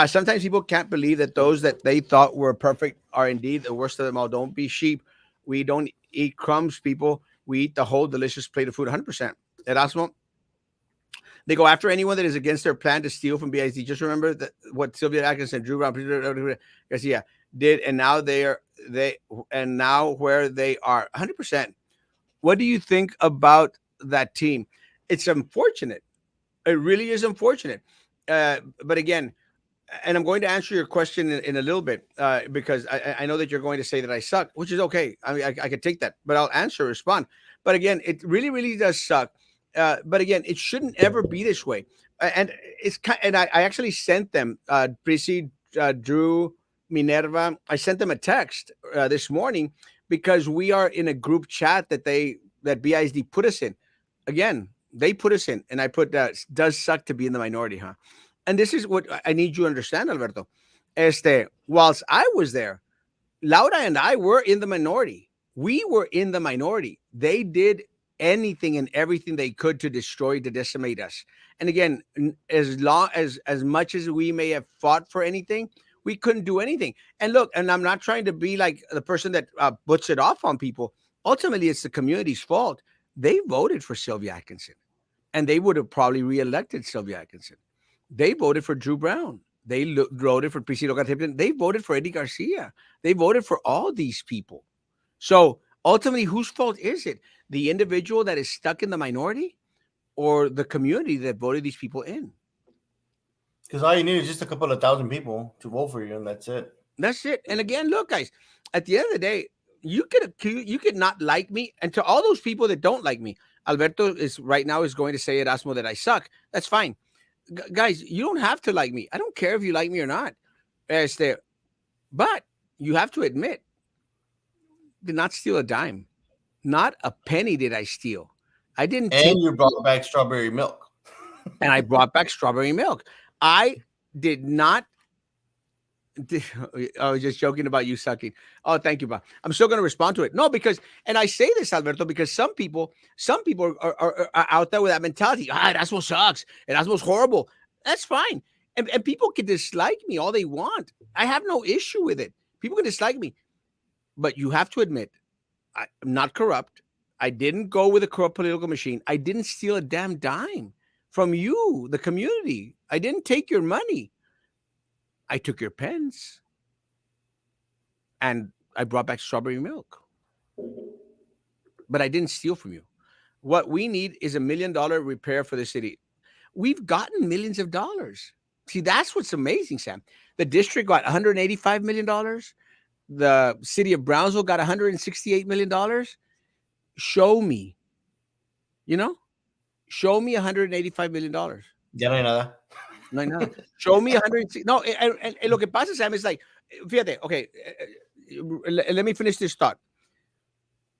[SPEAKER 2] Sometimes people can't believe that those that they thought were perfect are indeed the worst of them all. Don't be sheep. We don't eat crumbs, people. We eat the whole delicious plate of food. 100%. Erasmo, they go after anyone that is against their plan to steal from BIC. Just remember that what Sylvia Atkinson, Drew Brown, Garcia did, and now now where they are. 100%. What do you think about that team? It's unfortunate. It really is unfortunate. But again, and I'm going to answer your question in a little bit because I know that you're going to say that I suck, which is okay. I mean, I could take that, but I'll respond. But again, it really, really does suck. But again, it shouldn't ever be this way. And I actually sent them, Prissy, Drew, Minerva. I sent them a text this morning because we are in a group chat that BISD put us in. Again, they put us in, and I put does suck to be in the minority, huh? And this is what I need you to understand, Alberto. Whilst I was there, Laura and I were in the minority. We were in the minority. They did anything and everything they could to destroy, to decimate us. And again, as much as we may have fought for anything, we couldn't do anything. And look, and I'm not trying to be like the person that puts it off on people. Ultimately, it's the community's fault. They voted for Sylvia Atkinson, and they would have probably reelected Sylvia Atkinson. They voted for Drew Brown. They voted for Priscilla Gatipton. They voted for Eddie Garcia. They voted for all these people. So ultimately, whose fault is it? The individual that is stuck in the minority or the community that voted these people in?
[SPEAKER 1] Because all you need is just a couple of thousand people to vote for you, and that's it.
[SPEAKER 2] That's it. And again, look, guys, at the end of the day, you could not like me. And to all those people that don't like me, Alberto is right now is going to say, Erasmo, that I suck. That's fine. Guys, you don't have to like me. I don't care if you like me or not. But you have to admit, did not steal a dime. Not a penny did I steal. I didn't take,
[SPEAKER 1] And you brought back strawberry milk.
[SPEAKER 2] and I brought back strawberry milk. I did not. I was just joking about you sucking. Oh, thank you, Bob. I'm still going to respond to it. No, because, and I say this, Alberto, because some people are out there with that mentality. Ah, Erasmo sucks. Erasmo's horrible. That's fine. And people can dislike me all they want. I have no issue with it. People can dislike me, but you have to admit, I'm not corrupt. I didn't go with a corrupt political machine. I didn't steal a damn dime from you, the community. I didn't take your money. I took your pens and I brought back strawberry milk, but I didn't steal from you. What we need is $1 million repair for the city. We've gotten millions of dollars. See, that's what's amazing, Sam. The district got $185 million. The city of Brownsville got $168 million. Show me, you know, show me $185 million.
[SPEAKER 1] Ya no hay nada.
[SPEAKER 2] No hay nada. Show me 160. No, and lo que pasa, Sam, is like, fíjate, okay, let me finish this thought.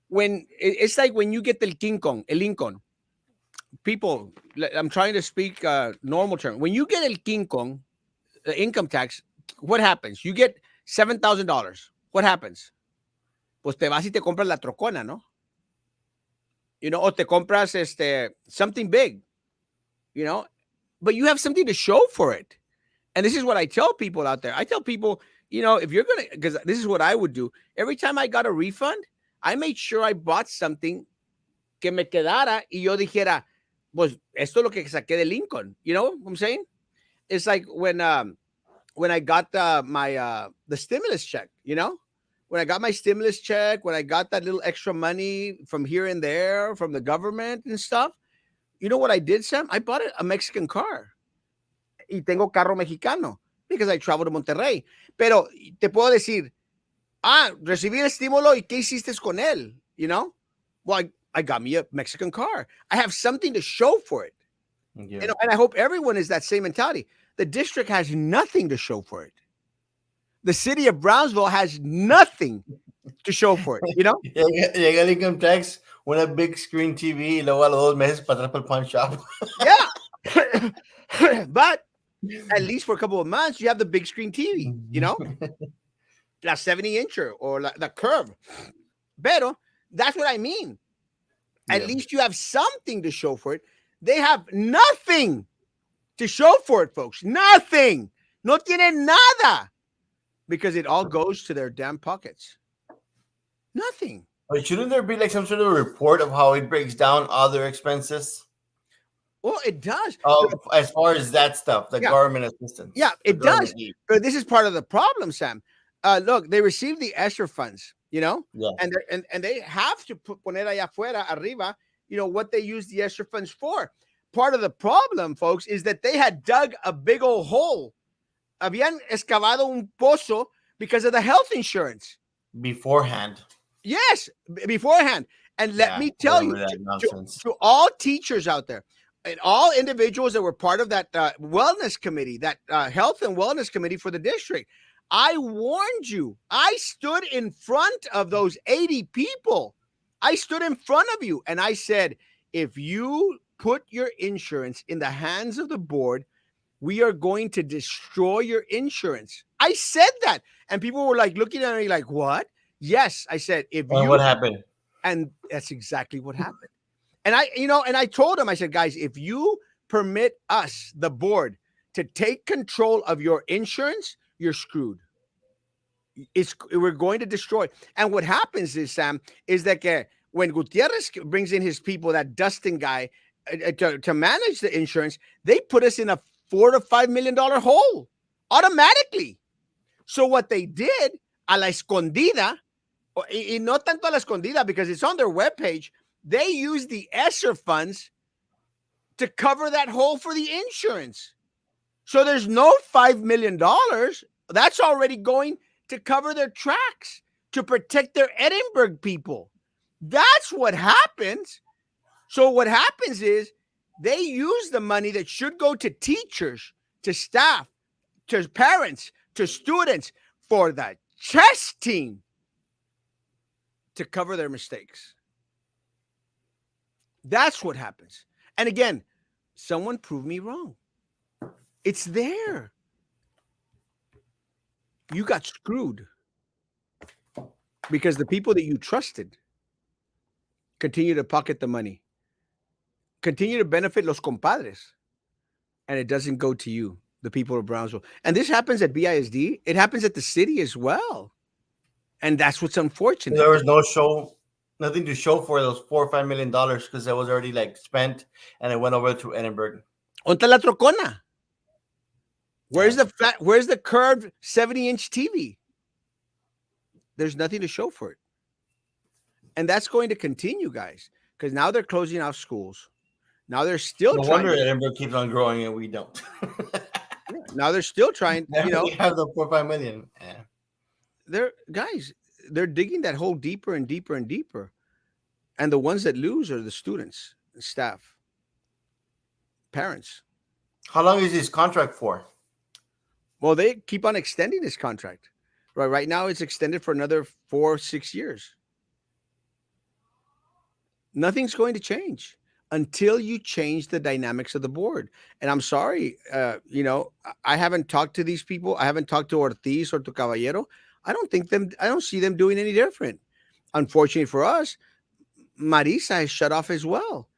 [SPEAKER 2] When it's like when you get the King Kong, el Lincoln, people, I'm trying to speak normal term. When you get el King Kong, the income tax, what happens? You get $7,000. What happens? Pues te vas y te compras la trocona, ¿no? You know, o te compras something big, you know, but you have something to show for it. And this is what I tell people out there. I tell people, you know, if you're going to, because this is what I would do. Every time I got a refund, I made sure I bought something que me quedara y yo dijera, pues esto es lo que saqué de Lincoln. You know what I'm saying? It's like when I got the stimulus check, you know, when I got my stimulus check, when I got that little extra money from here and there from the government and stuff, you know what I did, Sam? I bought a Mexican car. Y tengo carro mexicano because I travel to Monterrey. Pero te puedo decir, recibí el estímulo y ¿qué hiciste con él? You know? Well, I got me a Mexican car. I have something to show for it.
[SPEAKER 1] Yeah.
[SPEAKER 2] You know, and I hope everyone is that same mentality. The district has nothing to show for it. The city of Brownsville has nothing to show for it, you know?
[SPEAKER 1] Llega el income tax, una big screen TV y luego a los 2 meses para atrás para el pawn shop.
[SPEAKER 2] Yeah. But at least for a couple of months, you have the big screen TV, you know? La 70-incher or the curve. Pero that's what I mean. At least you have something to show for it. They have nothing to show for it, folks. Nothing. No tienen nada. Because it all goes to their damn pockets. Nothing.
[SPEAKER 1] But shouldn't there be like some sort of report of how it breaks down other expenses?
[SPEAKER 2] Well, it does.
[SPEAKER 1] As far as that stuff, the government assistance.
[SPEAKER 2] Yeah, it does. But this is part of the problem, Sam. Look, they receive the ESSER funds, you know, and they have to poner allá afuera, arriba, you know, what they use the ESSER funds for. Part of the problem, folks, is that they had dug a big old hole. Habían excavado un pozo because of the health insurance.
[SPEAKER 1] Beforehand.
[SPEAKER 2] Yes, beforehand. And let me tell you, to all teachers out there, and all individuals that were part of that wellness committee, that health and wellness committee for the district, I warned you. I stood in front of those 80 people. I stood in front of you and I said, if you put your insurance in the hands of the board, we are going to destroy your insurance. I said that. And people were like looking at me like, what? Yes, I said,
[SPEAKER 1] what happened?
[SPEAKER 2] And that's exactly what happened. And I told them, I said, guys, if you permit us, the board, to take control of your insurance, you're screwed. We're going to destroy. And what happens is, Sam, is that when Gutierrez brings in his people, that Dustin guy, to manage the insurance, they put us in a $4 to $5 million hole automatically. So what they did, a la escondida, y no tanto a la escondida because it's on their webpage, they used the ESSER funds to cover that hole for the insurance. So there's no $5 million. That's already going to cover their tracks, to protect their Edinburgh people. That's what happens. So what happens is they use the money that should go to teachers, to staff, to parents, to students for the chess team to cover their mistakes. That's what happens. And again, someone prove me wrong. It's there. You got screwed because the people that you trusted continue to pocket the money, continue to benefit los compadres, and it doesn't go to you, the people of Brownsville. And this happens at BISD. It happens at the city as well. And that's what's unfortunate.
[SPEAKER 1] There was no show, nothing to show for those $4 or $5 million because it was already like spent, and it went over to Edinburgh.
[SPEAKER 2] Onta la trocona? Where's
[SPEAKER 1] Yeah.
[SPEAKER 2] where's the curved 70-inch TV? There's nothing to show for it. And that's going to continue, guys, because now they're closing off schools. Now they're still
[SPEAKER 1] No
[SPEAKER 2] trying
[SPEAKER 1] wonder
[SPEAKER 2] to,
[SPEAKER 1] Edinburgh keeps on growing and we don't.
[SPEAKER 2] now they're still trying,
[SPEAKER 1] Now we have the 4 5 million. Yeah.
[SPEAKER 2] they're guys, they're digging that hole deeper and deeper and deeper. And the ones that lose are the students, staff, parents.
[SPEAKER 1] How long is this contract for?
[SPEAKER 2] Well, they keep on extending this contract. Right now it's extended for another 4-6 years. Nothing's going to change until you change the dynamics of the board. And I'm sorry, I haven't talked to these people. I haven't talked to Ortiz or to Caballero. I don't see them doing any different. Unfortunately for us, Marisa is shut off as well.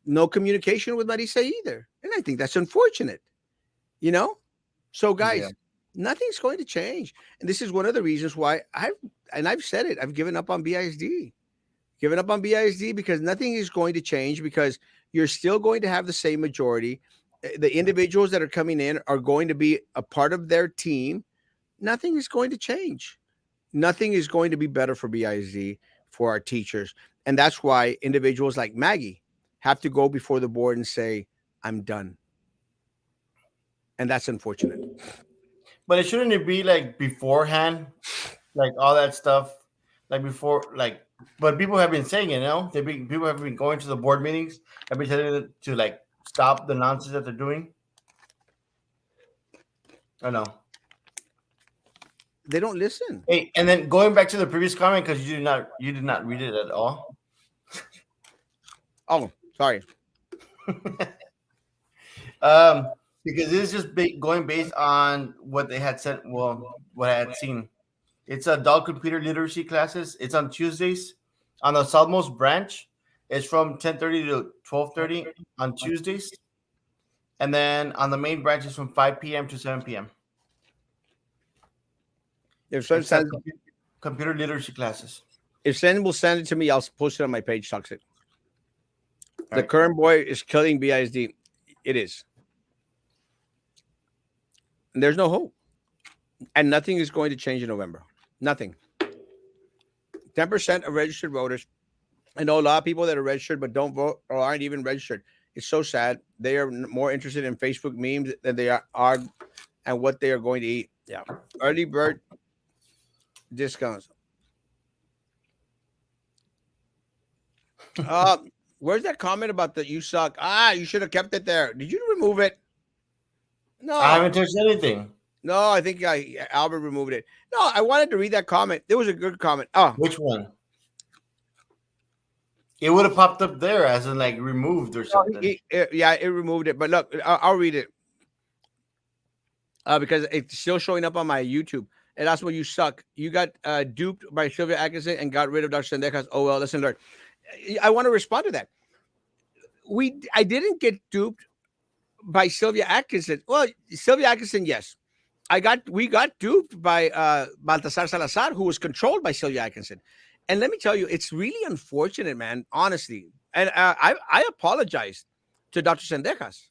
[SPEAKER 2] No communication with Marisa either. And I think that's unfortunate. So guys,
[SPEAKER 1] Yeah.
[SPEAKER 2] nothing's going to change. And this is one of the reasons why I've said it, I've given up on BISD. Given up on BISD because nothing is going to change because you're still going to have the same majority. The individuals that are coming in are going to be a part of their team. Nothing is going to change. Nothing is going to be better for BISD, for our teachers. And that's why individuals like Maggie have to go before the board and say, I'm done. And that's unfortunate.
[SPEAKER 1] But it shouldn't it be like beforehand, like all that stuff, like before, like. But people have been saying it, people have been going to the board meetings, have been telling them to like stop the nonsense that they're doing. I know.
[SPEAKER 2] They don't listen.
[SPEAKER 1] Hey, and then going back to the previous comment because you did not read it at all.
[SPEAKER 2] Oh, sorry.
[SPEAKER 1] Because this is just going based on what they had sent. Well, what I had seen. It's adult computer literacy classes. It's on Tuesdays on the Southmost branch. It's from 10:30 to 12:30 on Tuesdays, and then on the main branch is from 5 p.m. to 7 p.m.
[SPEAKER 2] If someone
[SPEAKER 1] It's
[SPEAKER 2] sends,
[SPEAKER 1] computer literacy classes.
[SPEAKER 2] if someone will send it to me, I'll post it on my page. Toxic. The
[SPEAKER 1] Right.
[SPEAKER 2] current boy is killing BISD. It is. And there's no hope. And nothing is going to change in November. Nothing. 10% of registered voters. I know a lot of people that are registered but don't vote or aren't even registered. It's so sad. They are more interested in Facebook memes than they are and what they are going to eat. Yeah. Early bird discounts. Where's that comment about that you suck? You should have kept it there. Did you remove it? No.
[SPEAKER 1] I haven't touched anything.
[SPEAKER 2] No, I think Albert removed it. No, I wanted to read that comment. It was a good comment. Oh,
[SPEAKER 1] Which one? It would have popped up there as in like removed or something.
[SPEAKER 2] it removed it. But look, I'll read it because it's still showing up on my YouTube. And that's when you suck. You got duped by Sylvia Atkinson and got rid of Dr. Sendejas. Oh well, listen, learn. I want to respond to that. I didn't get duped by Sylvia Atkinson. Well, Sylvia Atkinson, yes. We got duped by Baltasar Salazar, who was controlled by Sylvia Atkinson. And let me tell you, it's really unfortunate, man, honestly. And I apologize to Dr. Sendejas.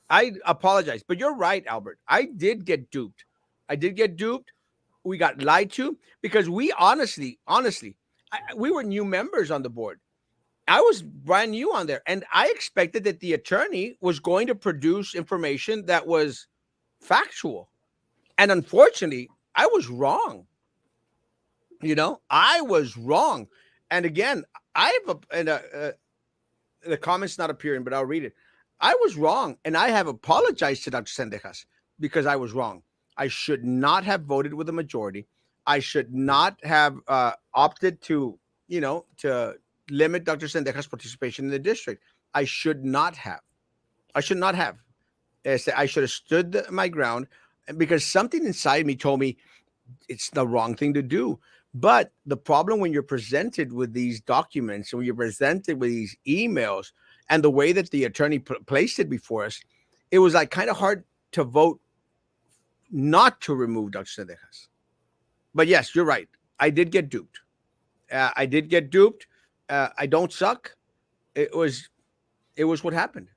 [SPEAKER 2] I apologize. But you're right, Albert. I did get duped. We got lied to because we honestly, we were new members on the board. I was brand new on there. And I expected that the attorney was going to produce information that was factual. And unfortunately, I was wrong. I was wrong. And again, the comment's not appearing, but I'll read it. I was wrong, and I have apologized to Dr. Sendejas because I was wrong. I should not have voted with a majority. I should not have opted to limit Dr. Sendejas' participation in the district. I should not have. I should have stood my ground, because something inside me told me it's the wrong thing to do. But the problem when you're presented with these documents, and when you're presented with these emails, and the way that the attorney placed it before us, it was like kind of hard to vote not to remove Dr. Sendejas. But yes, you're right. I did get duped. I did get duped. I don't suck. It was what happened.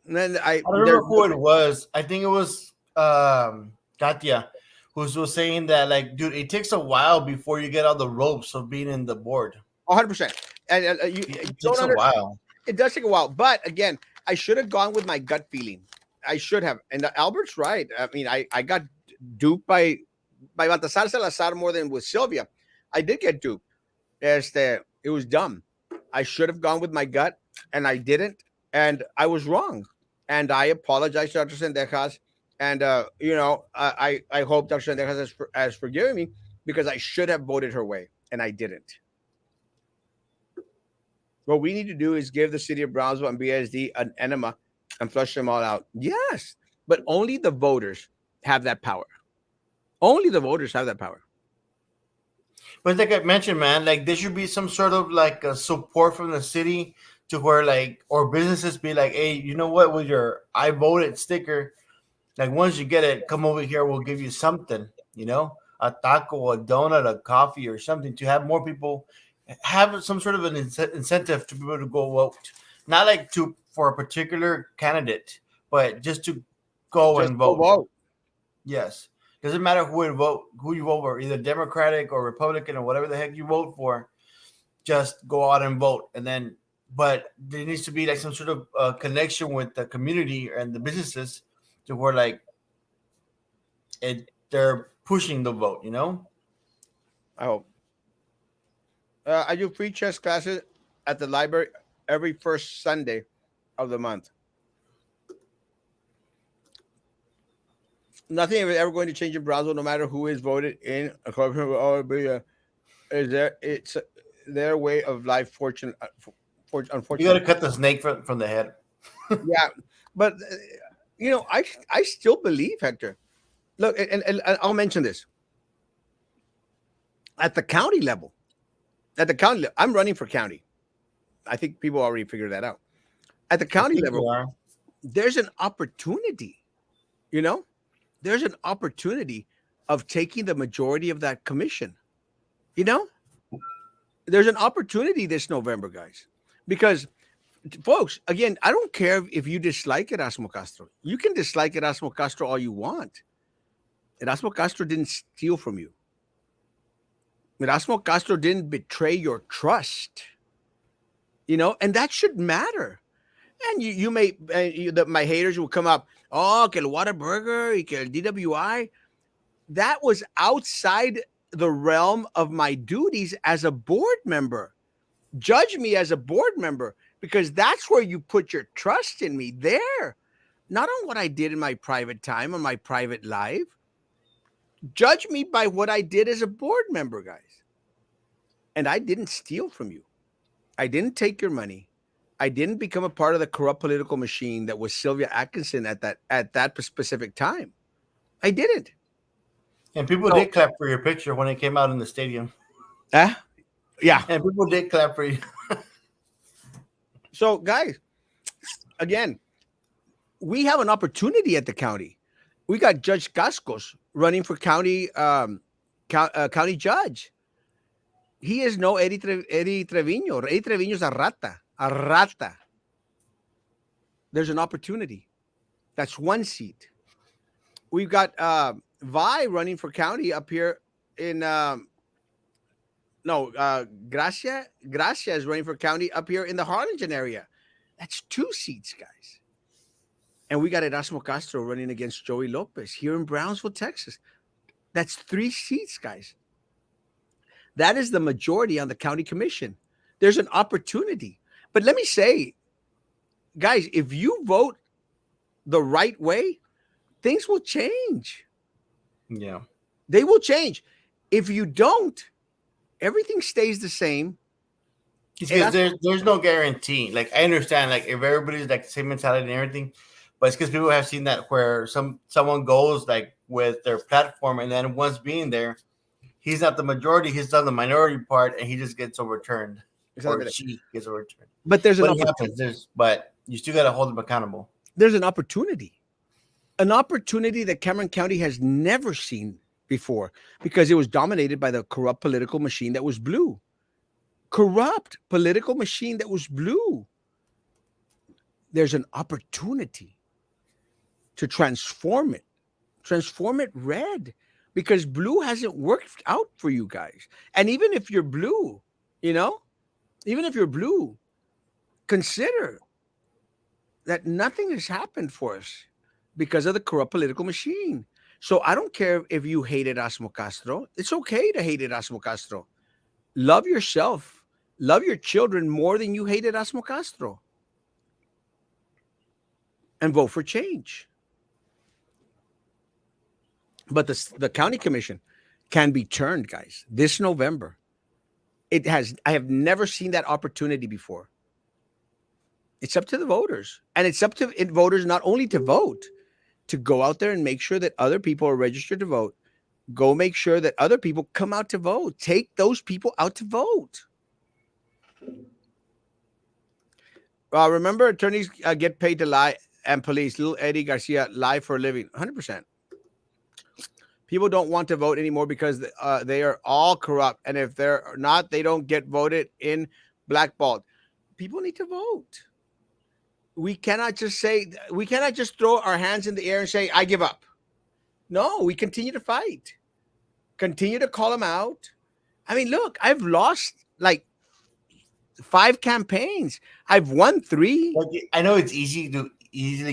[SPEAKER 2] And then
[SPEAKER 1] I don't
[SPEAKER 2] there's
[SPEAKER 1] remember who it was. I think it was Katya, who was saying that, like, dude, it takes a while before you get all the ropes of being in the board.
[SPEAKER 2] 100%. And you
[SPEAKER 1] It
[SPEAKER 2] don't
[SPEAKER 1] takes a
[SPEAKER 2] understand.
[SPEAKER 1] while.
[SPEAKER 2] It does take a while, but again, I should have gone with my gut feeling. I should have. And Albert's right. I mean, I got duped by Baltasar Salazar more than with Sylvia. I did get duped. It was dumb. I should have gone with my gut, and I didn't, and I was wrong. And I apologize to Dr. Sendejas. And I hope Dr. Sendejas has forgiven me, because I should have voted her way, and I didn't. What we need to do is give the city of Brownsville and BSD an enema and flush them all out. Yes, but only the voters have that power. Only the voters have that power.
[SPEAKER 1] But like I mentioned, man, like there should be some sort of like a support from the city to where, like, or businesses be like, hey, you know what, with your I voted sticker, like once you get it, come over here, we'll give you something, a taco, a donut, a coffee, or something, to have more people have some sort of an incentive to be able to go vote. Not like to for a particular candidate, but just to go
[SPEAKER 2] Just
[SPEAKER 1] and
[SPEAKER 2] go
[SPEAKER 1] vote.
[SPEAKER 2] vote.
[SPEAKER 1] Yes. Doesn't matter who you vote for, either Democratic or Republican or whatever the heck you vote for. Just go out and vote, and then. But there needs to be like some sort of connection with the community and the businesses, to where like they're pushing the vote.
[SPEAKER 2] I hope. I do free chess classes at the library every first Sunday of the month. Nothing is ever going to change in Brownsville, no matter who is voted in. A corporation will always be it's their way of life.
[SPEAKER 1] You got
[SPEAKER 2] Unfortunately,
[SPEAKER 1] to cut the snake from the head.
[SPEAKER 2] yeah. But I still believe, Hector. Look, and I'll mention this at the county level. At the county level, I'm running for county. I think people already figured that out. At the
[SPEAKER 1] I
[SPEAKER 2] county
[SPEAKER 1] think
[SPEAKER 2] level,
[SPEAKER 1] you are.
[SPEAKER 2] there's an opportunity. You know, there's an opportunity of taking the majority of that commission. You know, there's an opportunity this November, guys, because folks, again, I don't care if you dislike Erasmo Castro. You can dislike Erasmo Castro all you want. Erasmo Castro didn't steal from you. Erasmo Castro didn't betray your trust. And that should matter. And you may, my haters will come up, oh, que el Whataburger y que el DWI. That was outside the realm of my duties as a board member. Judge me as a board member, because that's where you put your trust in me there, not on what I did in my private time, on my private life. Judge me by what I did as a board member, guys. And I didn't steal from you. I didn't take your money. I didn't become a part of the corrupt political machine that was Sylvia Atkinson at that specific time. I didn't.
[SPEAKER 1] And people did clap for your picture when it came out in the stadium.
[SPEAKER 2] Yeah.
[SPEAKER 1] And people did clap for you.
[SPEAKER 2] So, guys, again, we have an opportunity at the county. We got Judge Cascos running for county county judge. He is no Eddie Treviño. Eddie Treviño is a rata. A rata. There's an opportunity. That's one seat. We've got Vi running for county up here in Gracia is running for county up here in the Harlingen area. That's 2 seats, guys. And we got Erasmo Castro running against Joey Lopez here in Brownsville, Texas. That's 3 seats, guys. That is the majority on the county commission. There's an opportunity. But let me say, guys, if you vote the right way, things will change.
[SPEAKER 1] Yeah.
[SPEAKER 2] They will change. If you don't, everything stays the same.
[SPEAKER 1] Because there's no guarantee. Like, I understand, like, if everybody's like the same mentality and everything, But it's because people have seen that where someone goes like with their platform, and then once being there, he's not the majority, he's on the minority part, and he just gets overturned, or
[SPEAKER 2] Exactly.
[SPEAKER 1] she gets overturned.
[SPEAKER 2] But there's an
[SPEAKER 1] But it
[SPEAKER 2] opportunity.
[SPEAKER 1] happens. But you still got to hold them accountable.
[SPEAKER 2] There's an opportunity that Cameron County has never seen before because it was dominated by the corrupt political machine that was blue. Corrupt political machine that was blue. There's an opportunity to transform it red because blue hasn't worked out for you guys. And even if you're blue, you know, even if you're blue, consider that nothing has happened for us because of the corrupt political machine. So I don't care if you hate Erasmo Castro. It's okay to hate Erasmo Castro. Love yourself. Love your children more than you hate Erasmo Castro. And vote for change. But the county commission can be turned, guys, this November. I have never seen that opportunity before. It's up to the voters. And it's up to voters not only to vote, to go out there and make sure that other people are registered to vote. Go make sure that other people come out to vote. Take those people out to vote. Remember, attorneys get paid to lie, and police. Little Eddie Garcia lie for a living. 100%. People don't want to vote anymore because they are all corrupt. And if they're not, they don't get voted in, blackballed. People need to vote. We cannot just throw our hands in the air and say, I give up. No, we continue to fight. Continue to call them out. I mean, look, I've lost like 5 campaigns. I've won 3.
[SPEAKER 1] I know it's easy to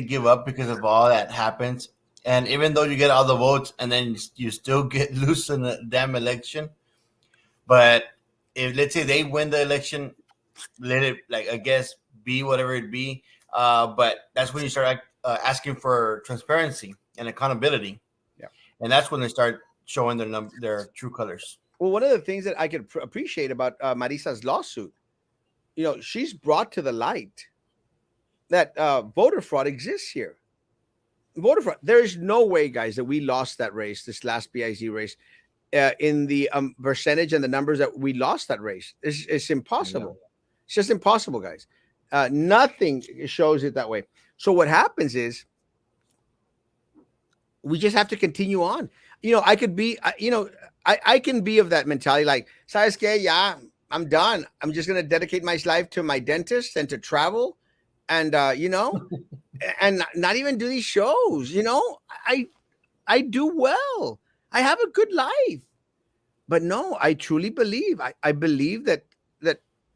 [SPEAKER 1] give up because of all that happens. And even though you get all the votes and then you still get loose in the damn election. But if, let's say, they win the election, let it, like, I guess, be whatever it be. But that's when you start asking for transparency and accountability.
[SPEAKER 2] Yeah.
[SPEAKER 1] And that's when they start showing their true colors.
[SPEAKER 2] Well, one of the things that I could appreciate about Marisa's lawsuit, she's brought to the light that voter fraud exists here. Voter fraud. There is no way, guys, that we lost that race, this last BIZ race, in the percentage and the numbers that we lost that race. It's impossible. It's just impossible, guys. Nothing shows it that way. So what happens is we just have to continue on. I could be, I can be of that mentality. Like, ¿sabes qué? Yeah, I'm done. I'm just going to dedicate my life to my dentist and to travel and, and not even do these shows. I do well. I have a good life. But no, I truly believe. I believe that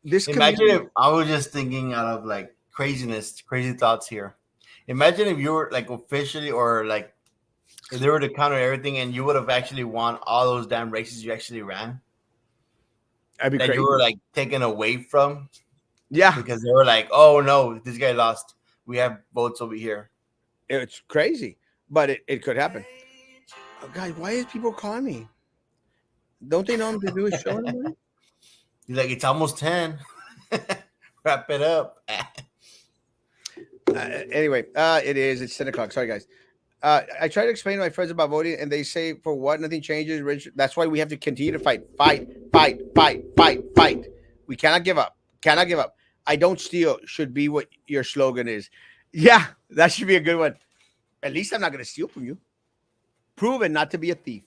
[SPEAKER 2] this
[SPEAKER 1] Imagine if I was just thinking out of like crazy thoughts here. Imagine if you were like officially, or like if they were to counter everything and you would have actually won all those damn races you actually ran.
[SPEAKER 2] I'd be
[SPEAKER 1] that
[SPEAKER 2] crazy.
[SPEAKER 1] You were like taken away from.
[SPEAKER 2] Yeah.
[SPEAKER 1] Because they were like, oh no, this guy lost. We have votes over here.
[SPEAKER 2] It's crazy. But it could happen. Oh, guys, why is people calling me? Don't they know I'm to do a show anymore?
[SPEAKER 1] He's like, it's almost 10. Wrap it up.
[SPEAKER 2] Anyway, it is. It's 10 o'clock. Sorry, guys. I try to explain to my friends about voting, and they say, for what? Nothing changes. That's why we have to continue to fight. We cannot give up. Cannot give up. I don't steal should be what your slogan is. Yeah, that should be a good one. At least I'm not going to steal from you. Proven not to be a thief.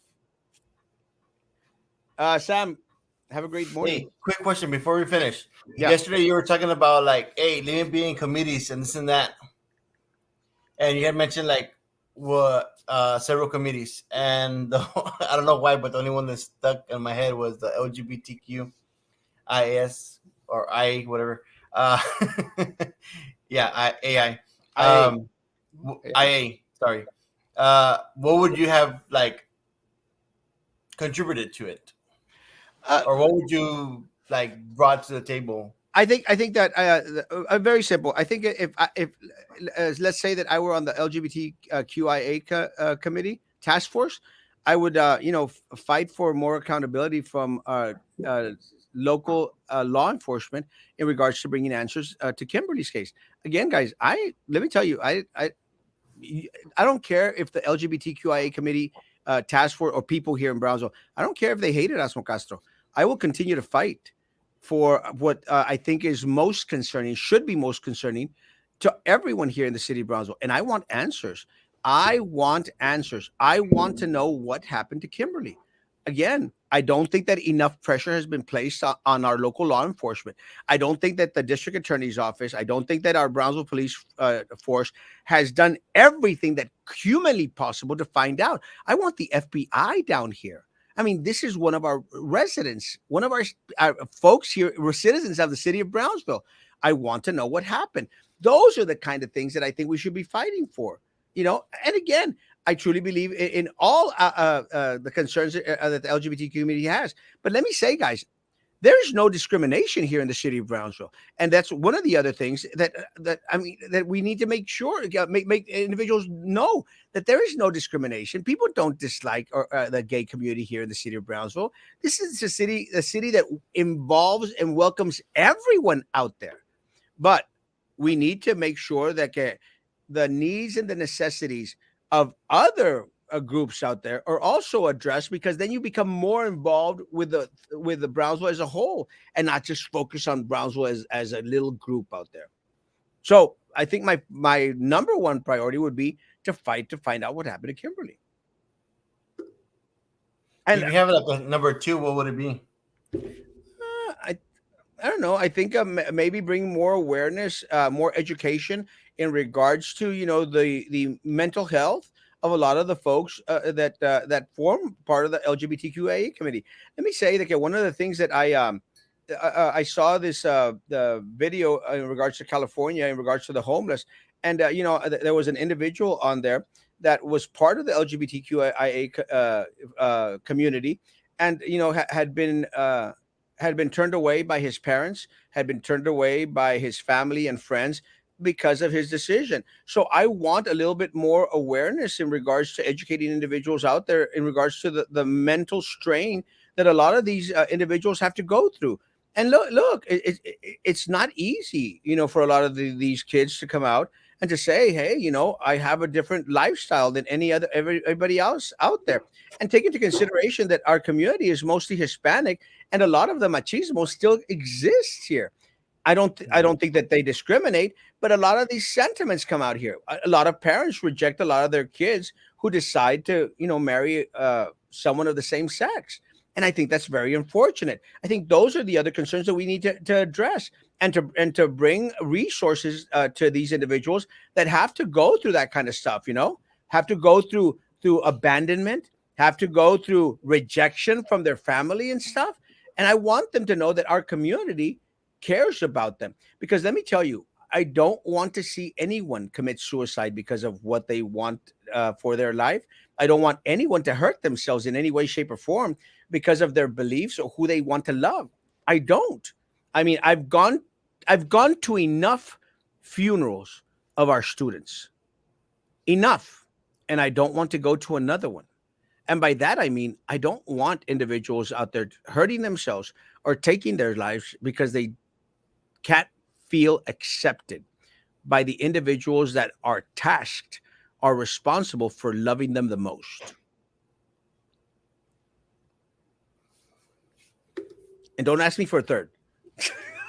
[SPEAKER 2] Sam, have a great morning.
[SPEAKER 1] Hey, quick question before we finish. Yeah. Yesterday you were talking about like, hey, let me be in committees and this and that. And you had mentioned like several committees. And I don't know why, but the only one that stuck in my head was the LGBTQIS or I, whatever. Yeah, AI. IA, sorry. What would you have like contributed to it? Or what would you like brought to the table?
[SPEAKER 2] I think that very simple. I think if let's say that I were on the LGBTQIA committee task force, I would fight for more accountability from local law enforcement in regards to bringing answers to Kimberly's case. Again, guys, let me tell you, I don't care if the LGBTQIA committee, task force, or people here in Brownsville, I don't care if they hate Erasmo Castro. I will continue to fight for what I think is most concerning, should be most concerning to everyone here in the city of Brownsville. And I want answers. I want answers. I want to know what happened to Kimberly. Again, I don't think that enough pressure has been placed on our local law enforcement. I don't think that the district attorney's office, I don't think that our Brownsville police force has done everything that humanly possible to find out. I want the FBI down here. I mean, this is one of our residents, one of our folks here, we're citizens of the city of Brownsville. I want to know what happened. Those are the kind of things that I think we should be fighting for. And again, I truly believe in all the concerns that the LGBT community has. But let me say, guys, there is no discrimination here in the city of Brownsville, and that's one of the other things that we need to make sure make individuals know that there is no discrimination. People don't dislike the gay community here in the city of Brownsville. This is a city that involves and welcomes everyone out there. But we need to make sure that the needs and the necessities of other groups out there are also addressed, because then you become more involved with the Brownsville as a whole, and not just focus on Brownsville as a little group out there. So I think my number one priority would be to fight to find out what happened to Kimberly. And
[SPEAKER 1] If you have like a number two, what would it be?
[SPEAKER 2] I I don't know. I think maybe bring more awareness, more education in regards to the mental health of a lot of the folks that form part of the LGBTQIA committee. Let me say that one of the things that I saw this the video in regards to California, in regards to the homeless, and there was an individual on there that was part of the LGBTQIA community, and had been turned away by his parents, had been turned away by his family and friends because of his decision. So I want a little bit more awareness in regards to educating individuals out there in regards to the mental strain that a lot of these individuals have to go through. And look, it's not easy, for a lot of these kids to come out and to say, hey, I have a different lifestyle than everybody else out there. And take into consideration that our community is mostly Hispanic, and a lot of the machismo still exists here. I don't think that they discriminate, but a lot of these sentiments come out here. A lot of parents reject a lot of their kids who decide to marry someone of the same sex, and I think that's very unfortunate. I think those are the other concerns that we need to address, and to bring resources to these individuals that have to go through that kind of stuff. Have to go through abandonment, have to go through rejection from their family and stuff. And I want them to know that our community cares about them. Because let me tell you, I don't want to see anyone commit suicide because of what they want for their life. I don't want anyone to hurt themselves in any way, shape, or form because of their beliefs or who they want to love. I don't. I mean, I've gone to enough funerals of our students, enough, and I don't want to go to another one. And by that, I mean, I don't want individuals out there hurting themselves or taking their lives because they can't feel accepted by the individuals that are responsible for loving them the most. And don't ask me for a third.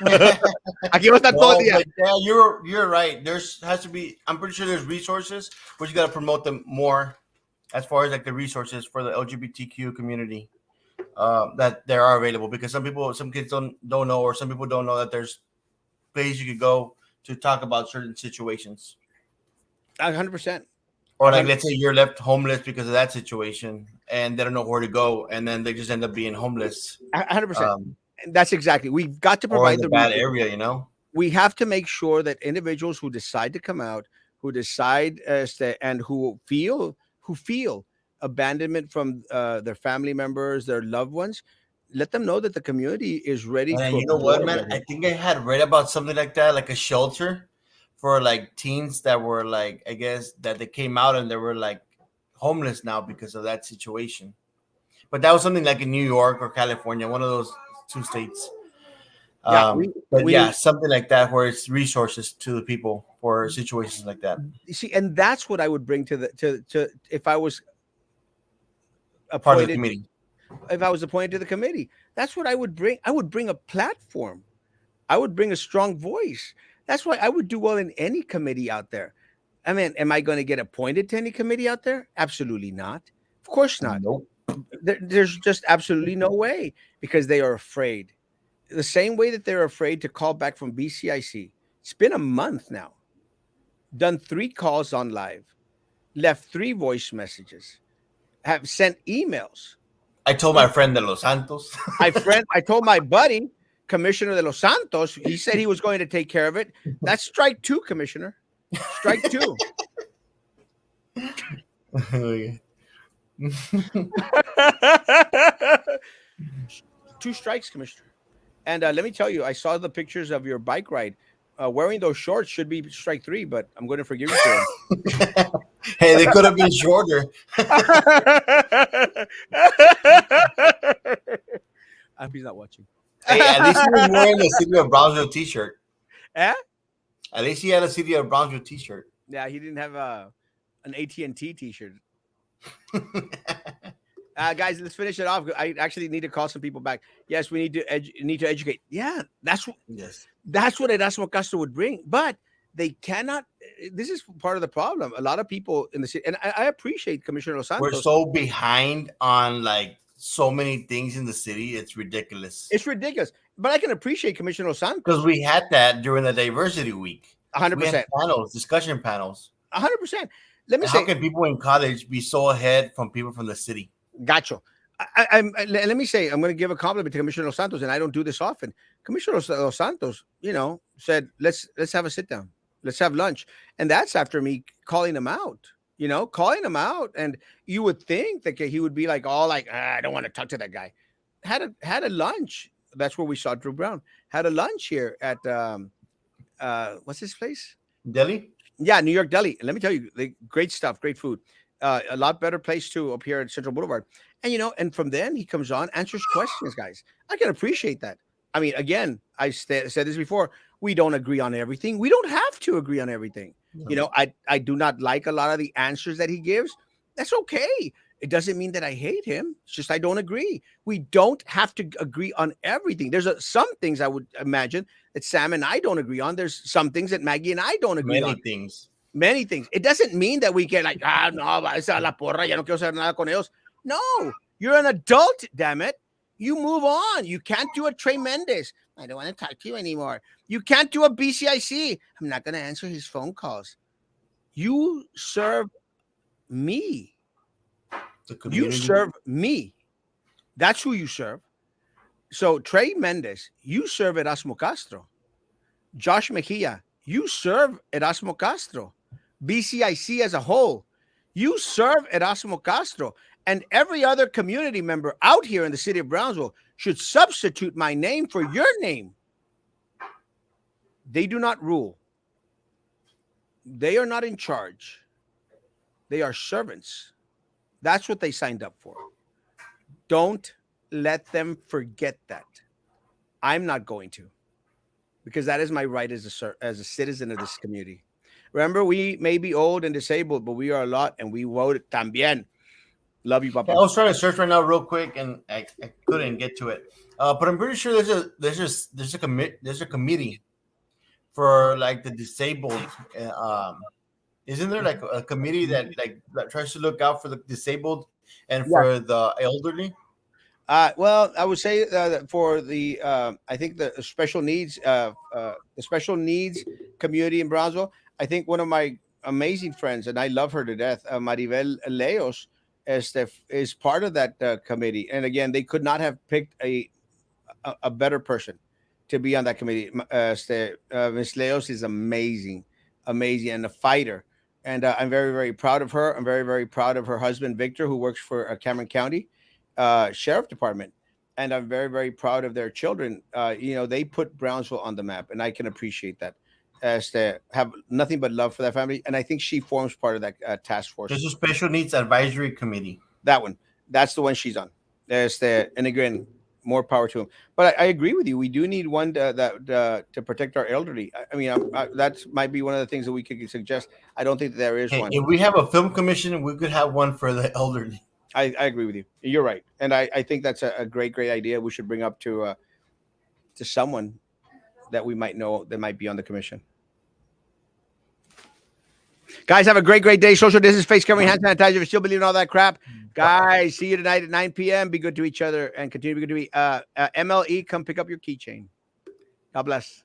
[SPEAKER 2] Aquí va a estar todo el
[SPEAKER 1] No,
[SPEAKER 2] día.
[SPEAKER 1] but yeah, you're right. There's has to be. I'm pretty sure there's resources, but you got to promote them more, as far as like the resources for the LGBTQ community that there are available. Because some kids don't know, or some people don't know that there's places you could go to talk about certain situations.
[SPEAKER 2] 100%.
[SPEAKER 1] Or like,
[SPEAKER 2] 100%.
[SPEAKER 1] let's say you're left homeless because of that situation, and they don't know where to go, and then they just end up being homeless,
[SPEAKER 2] 100%.
[SPEAKER 1] um,
[SPEAKER 2] And that's exactly. We've got to
[SPEAKER 1] or in
[SPEAKER 2] provide
[SPEAKER 1] a
[SPEAKER 2] the
[SPEAKER 1] bad
[SPEAKER 2] resources.
[SPEAKER 1] area.
[SPEAKER 2] We have to make sure that individuals who decide to come out, who decide and who feel abandonment from their family members, their loved ones, let them know that the community is ready
[SPEAKER 1] And
[SPEAKER 2] to
[SPEAKER 1] you know what,
[SPEAKER 2] absorb
[SPEAKER 1] man? I
[SPEAKER 2] them.
[SPEAKER 1] think I had read about something like that, like a shelter for like teens that were like, I guess that they came out and they were like homeless now because of that situation. But that was something like in New York or California, one of those two states.
[SPEAKER 2] Yeah,
[SPEAKER 1] But
[SPEAKER 2] we
[SPEAKER 1] yeah, something like that where it's resources to the people for situations like that.
[SPEAKER 2] you see, and that's what I would bring to the to if I was
[SPEAKER 1] Part of the
[SPEAKER 2] appointed
[SPEAKER 1] committee.
[SPEAKER 2] if I was appointed to the committee. That's what I would bring. I would bring a platform. I would bring a strong voice. That's why I would do well in any committee out there. I mean, am I going to get appointed to any committee out there? Absolutely not. Of course not.
[SPEAKER 1] Nope.
[SPEAKER 2] There's just absolutely no way because they are afraid. The same way that they're afraid to call back from BCIC. It's been a month now. Done 3 calls on live, left 3 voice messages, have sent emails.
[SPEAKER 1] I told my
[SPEAKER 2] Look,
[SPEAKER 1] friend de Los Santos.
[SPEAKER 2] I told my buddy, Commissioner de los Santos, he said he was going to take care of it. That's strike 2, Commissioner. Strike 2. Two strikes, Commissioner. And let me tell you, I saw the pictures of your bike ride. Wearing those shorts should be strike 3, but I'm going to forgive you for
[SPEAKER 1] Hey, they could have been shorter.
[SPEAKER 2] it. I hope he's not watching.
[SPEAKER 1] Hey, at least he was wearing a City of Brownsville T-shirt.
[SPEAKER 2] Eh?
[SPEAKER 1] At least he had a City of Brownsville T-shirt.
[SPEAKER 2] Yeah, he didn't have an AT&T T-shirt. Guys, let's finish it off. I actually need to call some people back. Yes, we need to educate. Yeah,
[SPEAKER 1] Yes,
[SPEAKER 2] that's what Erasmo Castro would bring, but they cannot. This is part of the problem. A lot of people in the city, and I appreciate Commissioner Los
[SPEAKER 1] we're
[SPEAKER 2] Santos.
[SPEAKER 1] so behind on like so many things in the city. It's ridiculous.
[SPEAKER 2] It's ridiculous, but I can appreciate Commissioner Los Santos.
[SPEAKER 1] Because we had that during the diversity week.
[SPEAKER 2] 100%.
[SPEAKER 1] We had panels, discussion panels.
[SPEAKER 2] 100%. Let me
[SPEAKER 1] How
[SPEAKER 2] say,
[SPEAKER 1] can people in college be so ahead from people from the city?
[SPEAKER 2] Gacho. Let me say, I'm going to give a compliment to Commissioner Los Santos, and I don't do this often. Commissioner Los Santos, said, let's have a sit down, let's have lunch, and that's after me calling him out. Calling him out, and you would think that he would be like, all like, I don't want to talk to that guy. Had a lunch. That's where we saw Drew Brown. Had a lunch here at what's his place?
[SPEAKER 1] Delhi?
[SPEAKER 2] Yeah, New York Deli. And let me tell you, great stuff, great food. A lot better place too up here at Central Boulevard. And and from then he comes on, answers questions, guys. I can appreciate that. I mean, again, I said this before. We don't agree on everything. We don't have to agree on everything.
[SPEAKER 1] No.
[SPEAKER 2] I do not like a lot of the answers that he gives. That's okay. It doesn't mean that I hate him. It's just I don't agree. We don't have to agree on everything. There's some things I would imagine that Sam and I don't agree on. There's some things that Maggie and I don't agree on. Many things. It doesn't mean that we get like, no, esa la porra, ya no quiero hacer nada con ellos. No, you're an adult, damn it. You move on. You can't do a Trey Mendez. I don't want to talk to you anymore. You can't do a BCIC. I'm not going to answer his phone calls. You serve me. You serve me. That's who you serve. So Trey Mendez, you serve Erasmo Castro. Josh Mejia, you serve Erasmo Castro. BCIC as a whole, you serve Erasmo Castro. And every other community member out here in the city of Brownsville should substitute my name for your name. They do not rule. They are not in charge. They are servants. That's what they signed up for. Don't let them forget that. I'm not going to, because that is my right as a citizen of this community. Remember, we may be old and disabled, but we are a lot, and we voted también. Love you, Papa.
[SPEAKER 1] I was trying to search right now real quick, and I couldn't get to it. But I'm pretty sure there's a committee for like the disabled. Isn't there like a committee that tries to look out for the disabled and for the elderly?
[SPEAKER 2] Well, I would say that for the I think the special needs community in Brownsville, I think one of my amazing friends, and I love her to death, Maribel Leos, is part of that committee. And again, they could not have picked a better person to be on that committee. Ms. Leos is amazing, and a fighter. And I'm very, very proud of her. I'm very, very proud of her husband, Victor, who works for Cameron County Sheriff Department. And I'm very, very proud of their children. They put Brownsville on the map, and I can appreciate that. As to have nothing but love for that family. And I think she forms part of that task force.
[SPEAKER 1] There's a special needs advisory committee.
[SPEAKER 2] That one. That's the one she's on. And again, more power to them. But I agree with you. We do need one to protect our elderly. I mean, that might be one of the things that we could suggest. I don't think that there is
[SPEAKER 1] Hey,
[SPEAKER 2] one.
[SPEAKER 1] if we have a film commission, we could have one for the elderly.
[SPEAKER 2] I agree with you. You're right, and I think that's a great idea. We should bring up to someone that we might know that might be on the commission. Guys, have a great day. Social distance, face covering, hand sanitizer. If you still believe in all that crap, guys, see you tonight at 9 p.m. Be good to each other and continue to be good to MLE. Come pick up your keychain. God bless.